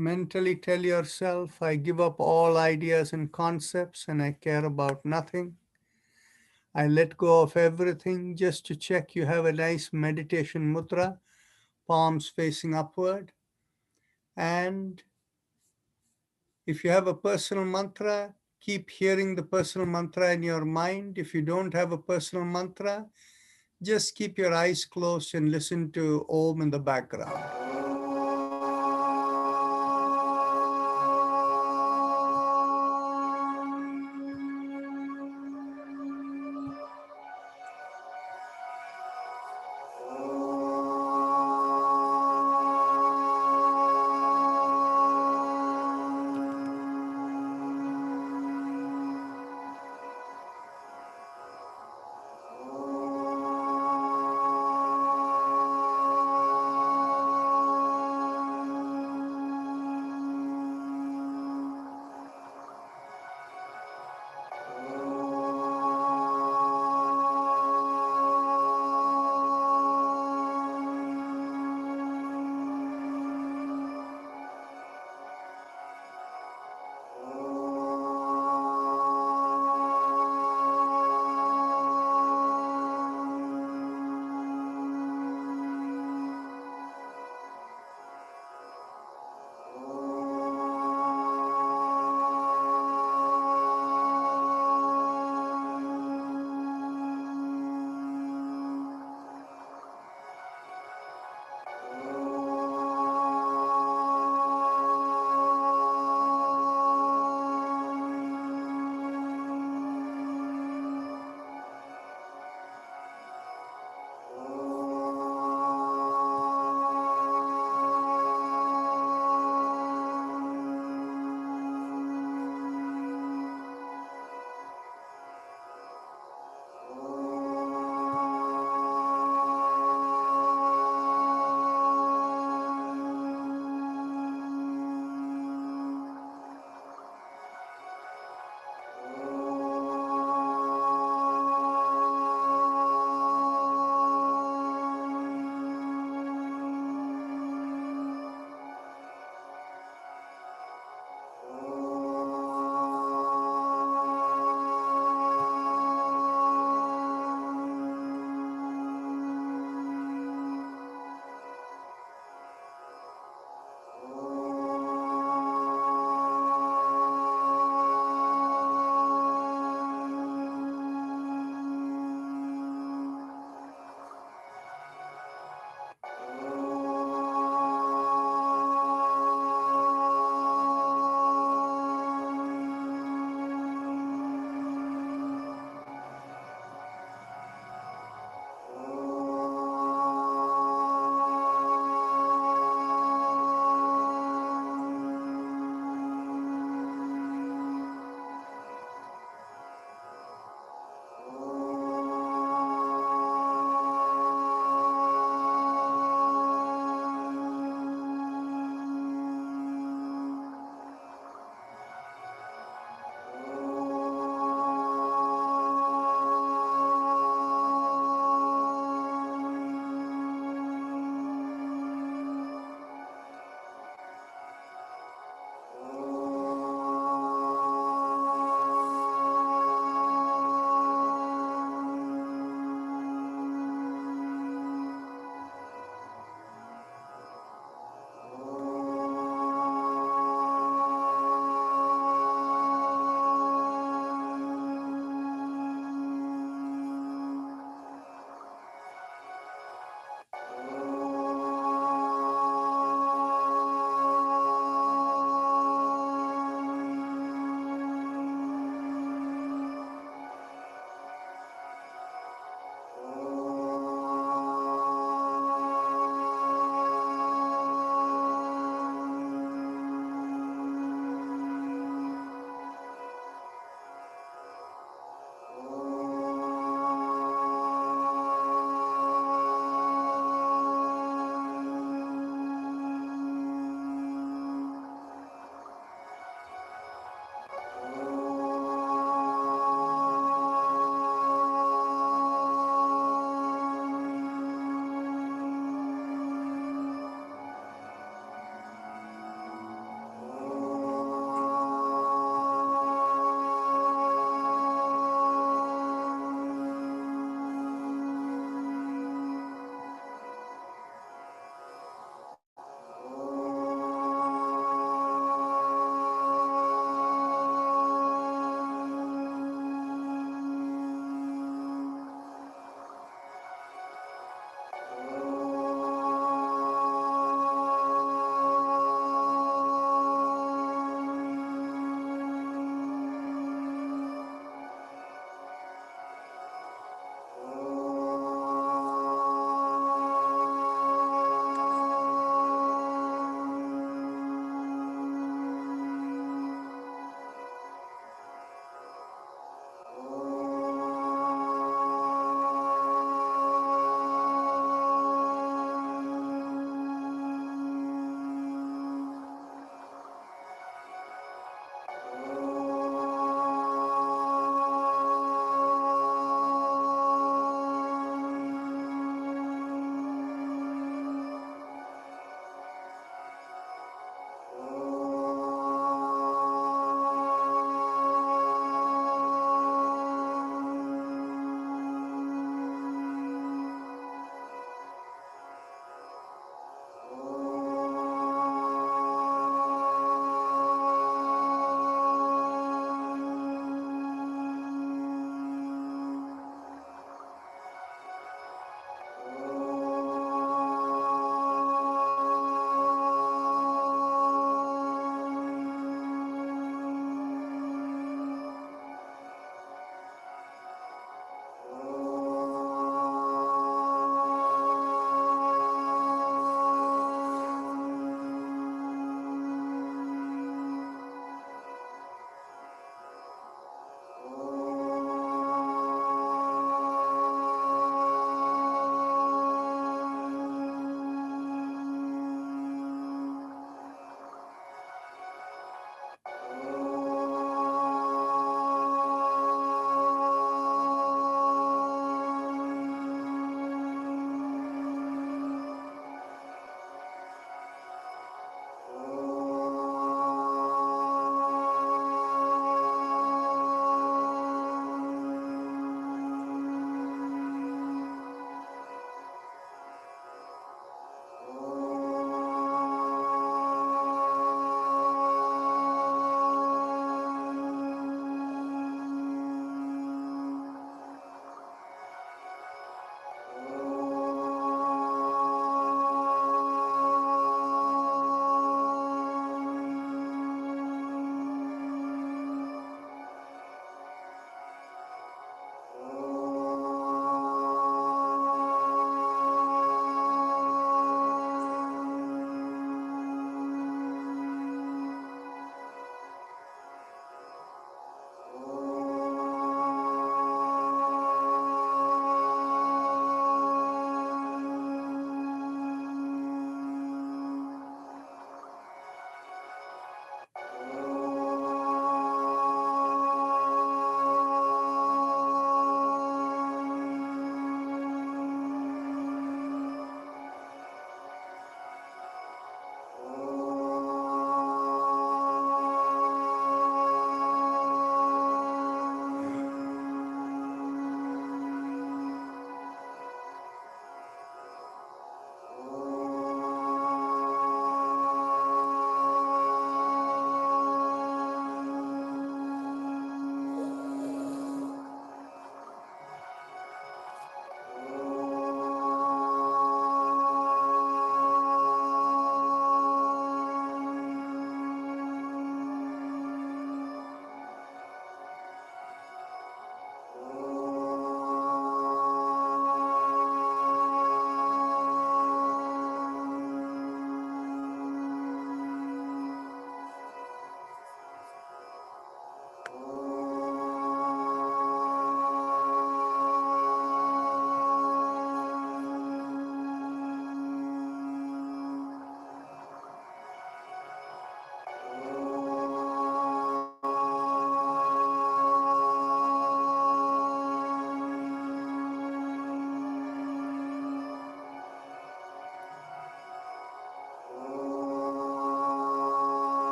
[SPEAKER 2] Mentally tell yourself, I give up all ideas and concepts and I care about nothing. I let go of everything. Just to check, you have a nice meditation mudra, palms facing upward. And if you have a personal mantra, keep hearing the personal mantra in your mind. If you don't have a personal mantra, just keep your eyes closed and listen to Om in the background.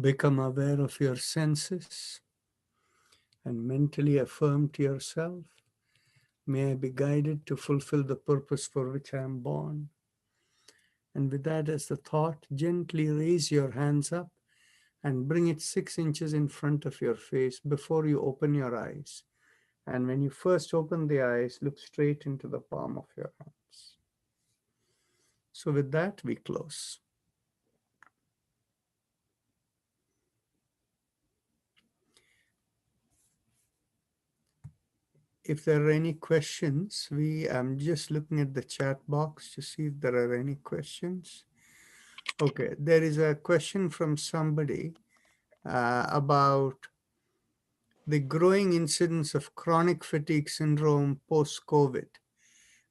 [SPEAKER 2] Become aware of your senses and mentally affirm to yourself, may I be guided to fulfill the purpose for which I am born. And with that as the thought, gently raise your hands up and bring it 6 inches in front of your face before you open your eyes. And when you first open the eyes, look straight into the palm of your hands. So with that, we close. If there are any questions, I'm just looking at the chat box to see if there are any questions. Okay, there is a question from somebody about the growing incidence of chronic fatigue syndrome post-COVID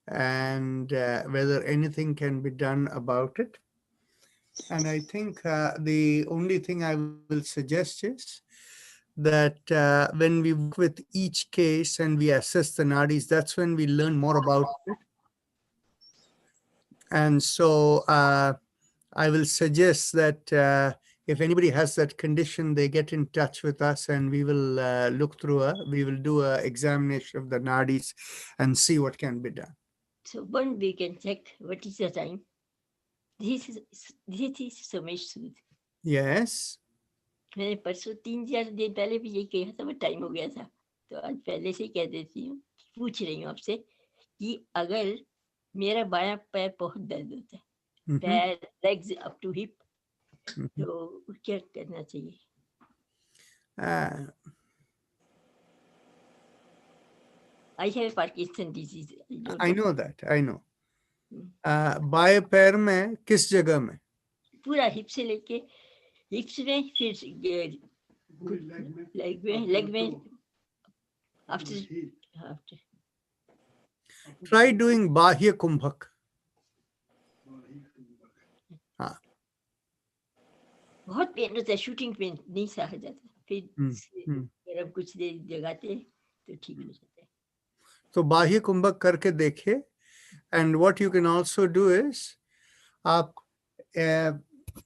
[SPEAKER 2] and whether anything can be done about it. And I think the only thing I will suggest is that when we work with each case and we assess the nadis, that's when we learn more about it. And so I will suggest that if anybody has that condition, they get in touch with us and we will we will do an examination of the nadis and see what can be done.
[SPEAKER 5] So one we can check what is the time. This is Somesh Sood.
[SPEAKER 2] Yes.
[SPEAKER 5] मैंने परसों 3-4 दिन पहले भी यही कहा था, वो time हो गया था, तो आज पहले से ही कह देती हूँ, पूछ रही हूँ आपसे कि अगर मेरा बायां पैर बहुत दर्द होता है, पैर लेग्स अप टू हिप, तो क्या करना चाहिए? I have Parkinson disease.
[SPEAKER 2] I know that. I know. बाएं पैर में किस जगह में?
[SPEAKER 5] पूरा हिप से लेके हिप्स में, फिर लेग में, after.
[SPEAKER 2] Try doing Bahya Kumbhak.
[SPEAKER 5] बहुत पेन होता है, शूटिंग पेन नहीं सहा जाता, फिर अब कुछ देर जगाते तो ठीक हो जाता है.
[SPEAKER 2] तो बाह्य कुंभक करके देखिए. And what you can also do is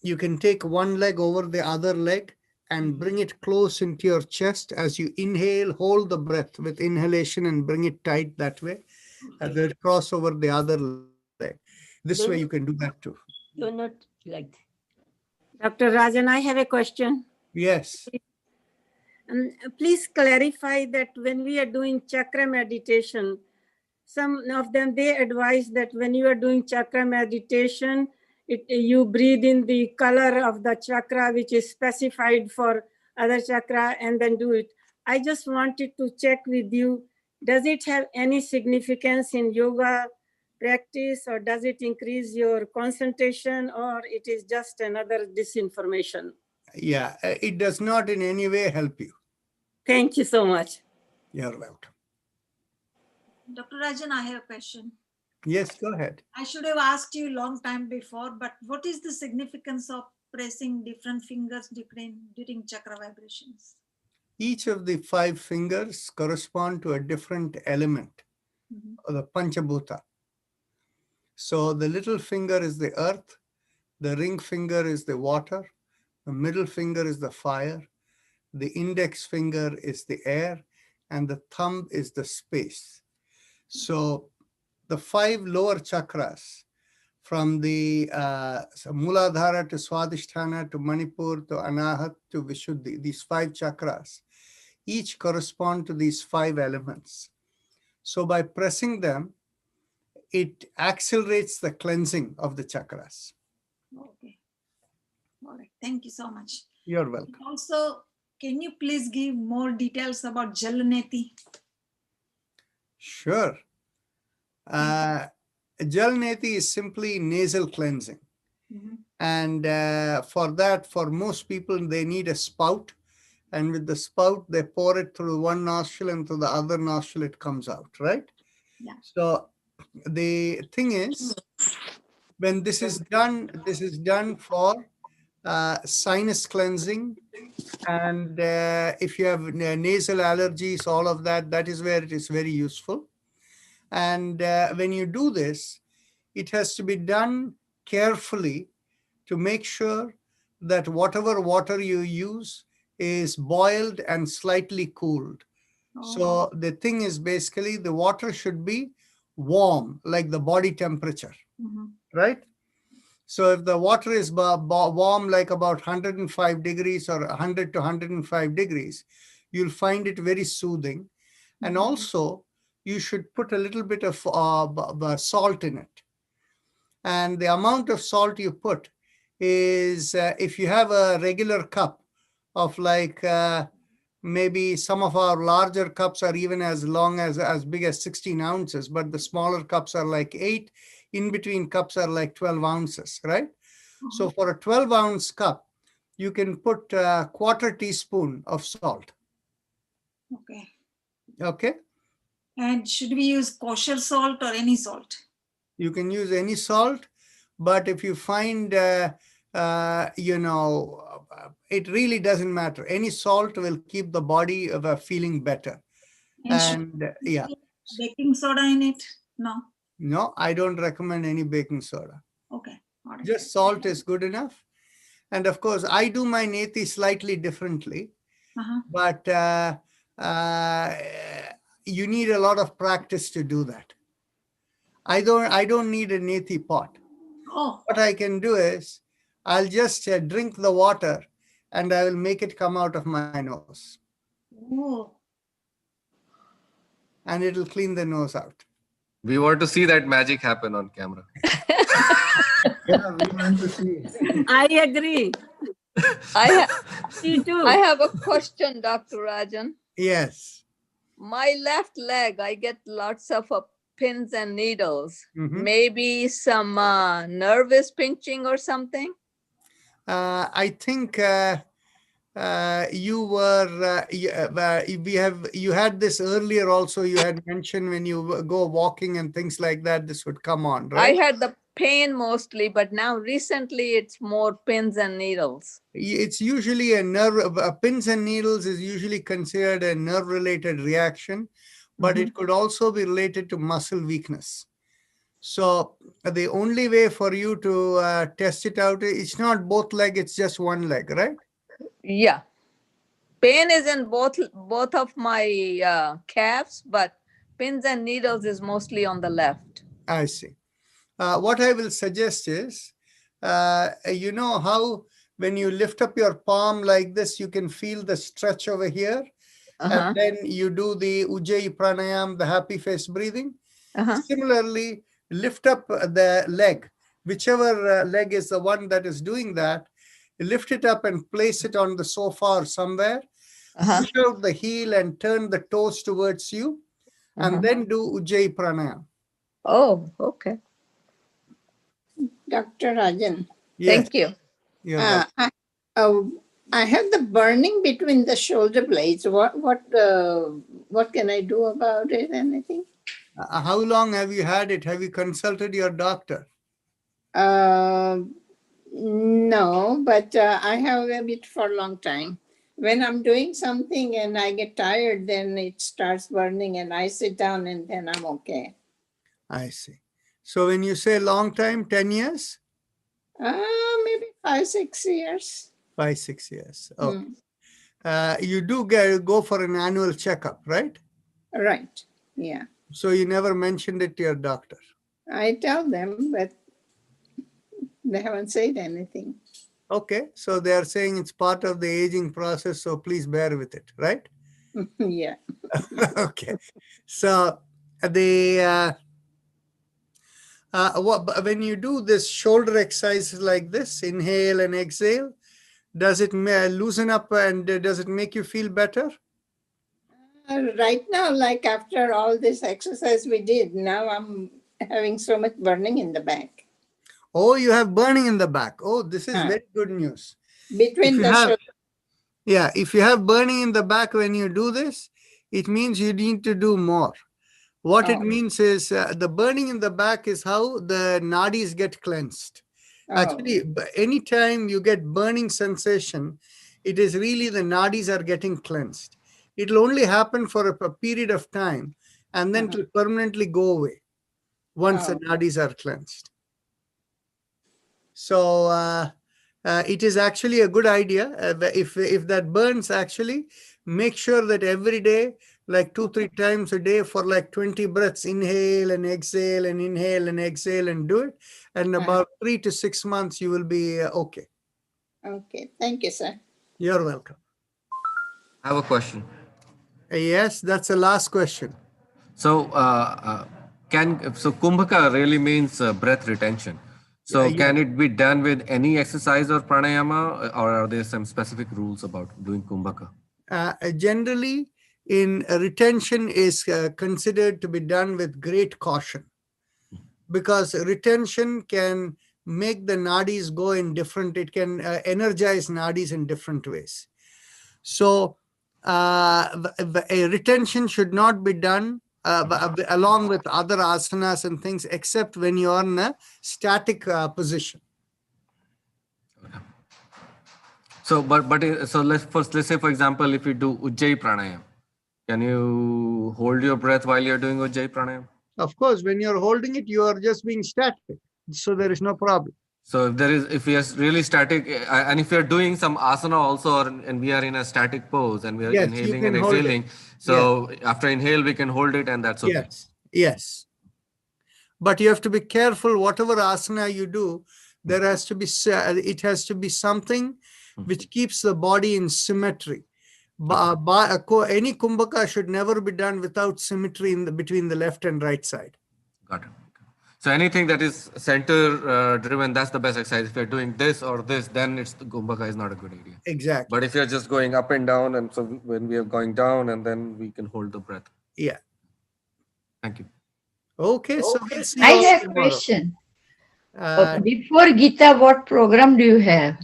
[SPEAKER 2] you can take one leg over the other leg and bring it close into your chest. As you inhale, hold the breath with inhalation and bring it tight that way. And then cross over the other leg. This way you can do that too.
[SPEAKER 5] You're not like that.
[SPEAKER 6] Dr. Rajan, I have a question.
[SPEAKER 2] Yes.
[SPEAKER 6] Please clarify that when we are doing chakra meditation, some of them, they advise that when you are doing chakra meditation, you breathe in the color of the chakra, which is specified for other chakra, and then do it. I just wanted to check with you, does it have any significance in yoga practice, or does it increase your concentration, or it is just another disinformation?
[SPEAKER 2] Yeah, it does not in any way help you.
[SPEAKER 6] Thank you so much.
[SPEAKER 2] You're welcome.
[SPEAKER 7] Dr. Rajan, I have a question.
[SPEAKER 2] Yes, go ahead.
[SPEAKER 7] I should have asked you a long time before, but what is the significance of pressing different fingers during chakra vibrations?
[SPEAKER 2] Each of the 5 fingers correspond to a different element of the Panchabhuta. So the little finger is the earth, the ring finger is the water, the middle finger is the fire, the index finger is the air, and the thumb is the space. So the 5 lower chakras, from the Muladhara to Swadhisthana to Manipur to Anahat to Vishuddhi, these 5 chakras, each correspond to these 5 elements. So by pressing them, it accelerates the cleansing of the chakras.
[SPEAKER 7] Okay. All right. Thank you so much.
[SPEAKER 2] You're welcome.
[SPEAKER 7] Also, can you please give more details about Jalneti?
[SPEAKER 2] Sure. Jalneti is simply nasal cleansing. And for that, for most people, they need a spout. And with the spout, they pour it through one nostril, and through the other nostril, it comes out, right?
[SPEAKER 7] Yeah.
[SPEAKER 2] So the thing is, when this is done for sinus cleansing. And if you have nasal allergies, all of that, that is where it is very useful. And when you do this, it has to be done carefully to make sure that whatever water you use is boiled and slightly cooled.
[SPEAKER 7] Oh,
[SPEAKER 2] So the thing is basically the water should be warm, like the body temperature,
[SPEAKER 7] mhm.
[SPEAKER 2] right? So if the water is warm, like about 105 degrees or 100 to 105 degrees, you'll find it very soothing. And
[SPEAKER 7] Mhm.
[SPEAKER 2] also, you should put a little bit of salt in it. And the amount of salt you put is, if you have a regular cup of like, maybe some of our larger cups are even as big as 16 ounces, but the smaller cups are like 8. In between cups are like 12 ounces, right? So for a 12-ounce cup, you can put a quarter teaspoon of salt.
[SPEAKER 7] Okay.
[SPEAKER 2] Okay.
[SPEAKER 7] And should we use kosher salt or any salt?
[SPEAKER 2] You can use any salt, but if you find, it really doesn't matter. Any salt will keep the body feeling better.
[SPEAKER 7] And should
[SPEAKER 2] And
[SPEAKER 7] we
[SPEAKER 2] yeah,
[SPEAKER 7] put baking soda in it? No.
[SPEAKER 2] no, I don't recommend any baking soda.
[SPEAKER 7] Okay. All right.
[SPEAKER 2] Just salt is good enough. And of course, I do my neti slightly differently,
[SPEAKER 7] Uh-huh.
[SPEAKER 2] but you need a lot of practice to do that. I don't need a neti pot.
[SPEAKER 7] Oh,
[SPEAKER 2] What I can do is I'll just drink the water and I will make it come out of my nose,
[SPEAKER 7] oh.
[SPEAKER 2] and it'll clean the nose out.
[SPEAKER 1] We want to see that magic happen on camera.
[SPEAKER 2] Yeah, we want to see.
[SPEAKER 6] I agree. Me too.
[SPEAKER 8] I have a question, Dr. Rajan.
[SPEAKER 2] Yes.
[SPEAKER 8] My left leg, I get lots of pins and needles.
[SPEAKER 2] Mhm.
[SPEAKER 8] Maybe some nervous pinching or something.
[SPEAKER 2] I think you had this earlier also. You had mentioned when you go walking and things like that, this would come on, right?
[SPEAKER 8] I had the pain mostly, but now recently it's more pins and needles.
[SPEAKER 2] It's usually a nerve. Pins and needles is usually considered a nerve-related reaction, but it could also be related to muscle weakness. So the only way for you to test it out, it's not both leg, it's just one leg, right?
[SPEAKER 8] Yeah. Pain is in both of my calves, but pins and needles is mostly on the left.
[SPEAKER 2] I see. What I will suggest is, you know how when you lift up your palm like this, you can feel the stretch over here. And then you do the Ujjayi Pranayam, the happy face breathing. Similarly, lift up the leg, whichever leg is the one that is doing that, lift it up and place it on the sofa or somewhere, push out the heel and turn the toes towards you, and then do Ujjayi Pranayam.
[SPEAKER 8] Oh, okay.
[SPEAKER 4] Dr. Rajan,
[SPEAKER 2] Yes,
[SPEAKER 8] Thank you.
[SPEAKER 2] you're welcome.
[SPEAKER 4] I have the burning between the shoulder blades. What can I do about it? Anything?
[SPEAKER 2] How long have you had it? Have you consulted your doctor?
[SPEAKER 4] No, but I have a bit for a long time. When I'm doing something and I get tired, then it starts burning and I sit down and then I'm okay.
[SPEAKER 2] I see. So when you say long time, 10 years?
[SPEAKER 4] Maybe 5-6 years.
[SPEAKER 2] 5-6 years. Okay. You do go for an annual checkup, right?
[SPEAKER 4] Right. Yeah.
[SPEAKER 2] So you never mentioned it to your doctor.
[SPEAKER 4] I tell them, but they haven't said anything.
[SPEAKER 2] Okay. So they are saying it's part of the aging process. So please bear with it, right?
[SPEAKER 4] Yeah.
[SPEAKER 2] Okay. So when you do this shoulder exercises like this, inhale and exhale, does it loosen up and does it make you feel better?
[SPEAKER 4] Right now, like after all this exercise we did, now I'm having so much burning in the back.
[SPEAKER 2] Oh, you have burning in the back. Oh, this is very good news.
[SPEAKER 4] Between the shoulders.
[SPEAKER 2] Yeah, if you have burning in the back when you do this, it means you need to do more. What it means is the burning in the back is how the nadis get cleansed. Actually, anytime you get burning sensation, it is really the nadis are getting cleansed. It'll only happen for a period of time and then it'll permanently go away once the nadis are cleansed. So it is actually a good idea. If that burns, actually, make sure that every day, like 2-3 times a day for like 20 breaths, inhale and exhale and inhale and exhale and do it. And about 3 to 6 months, you will be okay.
[SPEAKER 4] Okay, thank you, sir.
[SPEAKER 2] You're welcome.
[SPEAKER 1] I have a question.
[SPEAKER 2] Yes, that's the last question.
[SPEAKER 1] So, Kumbhaka really means breath retention. So,
[SPEAKER 2] Yeah.
[SPEAKER 1] can it be done with any exercise or pranayama, or are there some specific rules about doing Kumbhaka?
[SPEAKER 2] Generally, in retention is considered to be done with great caution, because retention can make the nadis go in different, it can energize nadis in different ways. So a retention should not be done along with other asanas and things, except when you are in a static position.
[SPEAKER 1] So, let's say, for example, if you do Ujjayi Pranayam, can you hold your breath while you're doing Ujjayi Pranayam?
[SPEAKER 2] Of course, when you're holding it, you are just being static. So there is no problem.
[SPEAKER 1] So if we are really static, and if you're doing some asana also, and we are in a static pose and we are
[SPEAKER 2] Yes, you
[SPEAKER 1] inhaling
[SPEAKER 2] can
[SPEAKER 1] and
[SPEAKER 2] hold it.
[SPEAKER 1] exhaling, so after inhale, we can hold it and that's okay.
[SPEAKER 2] Yes, yes. But you have to be careful, whatever asana you do, there has to be, it has to be something which keeps the body in symmetry. Any kumbhaka should never be done without symmetry between the left and right side.
[SPEAKER 1] Got it. So anything that is center driven, that's the best exercise. If you're doing this or this, then the kumbhaka is not a good idea.
[SPEAKER 2] Exactly.
[SPEAKER 1] But if you're just going up and down, and so when we are going down, and then we can hold the breath.
[SPEAKER 2] Yeah.
[SPEAKER 1] Thank you.
[SPEAKER 2] Okay, so we'll see.
[SPEAKER 9] I
[SPEAKER 2] you all
[SPEAKER 9] have a
[SPEAKER 2] tomorrow.
[SPEAKER 9] question. Before Gita, what program do you have?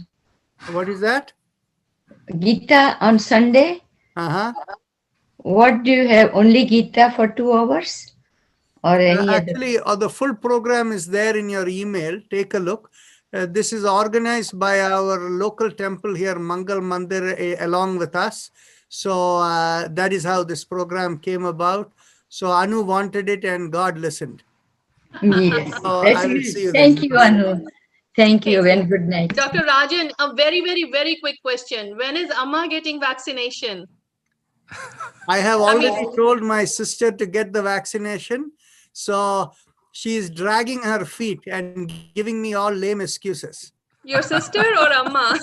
[SPEAKER 2] What is that?
[SPEAKER 9] Gita on Sunday? What do you have? Only Gita for 2 hours? Or any other?
[SPEAKER 2] Actually, the full program is there in your email. Take a look. This is organized by our local temple here, Mangal Mandir, along with us. So that is how this program came about. So Anu wanted it and God listened.
[SPEAKER 9] Yes.
[SPEAKER 2] So
[SPEAKER 9] That's
[SPEAKER 2] I will
[SPEAKER 9] good.
[SPEAKER 2] see you
[SPEAKER 9] Thank
[SPEAKER 2] then.
[SPEAKER 9] you, Anu. Thank you and good night.
[SPEAKER 10] Dr. Rajan, a very, very, very quick question. When is Amma getting vaccination?
[SPEAKER 2] I have already told my sister to get the vaccination. So she is dragging her feet and giving me all lame excuses.
[SPEAKER 10] Your sister or Amma?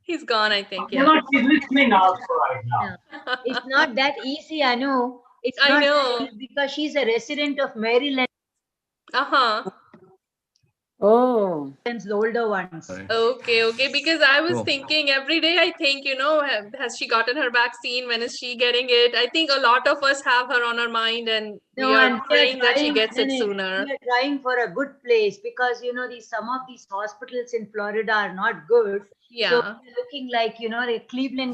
[SPEAKER 10] He's gone, I think. Yeah.
[SPEAKER 11] She's listening also right now.
[SPEAKER 12] It's not that easy, I know. It's
[SPEAKER 10] I
[SPEAKER 12] not
[SPEAKER 10] know.
[SPEAKER 12] that easy because she's a resident of Maryland.
[SPEAKER 4] Oh.
[SPEAKER 12] The older ones.
[SPEAKER 10] Okay. Because I was
[SPEAKER 1] Cool.
[SPEAKER 10] thinking every day, I think, has she gotten her vaccine? When is she getting it? I think a lot of us have her on our mind and we are praying that she gets it sooner.
[SPEAKER 12] We are trying for a good place because, some of these hospitals in Florida are not good.
[SPEAKER 10] Yeah.
[SPEAKER 12] So we're looking like, the Cleveland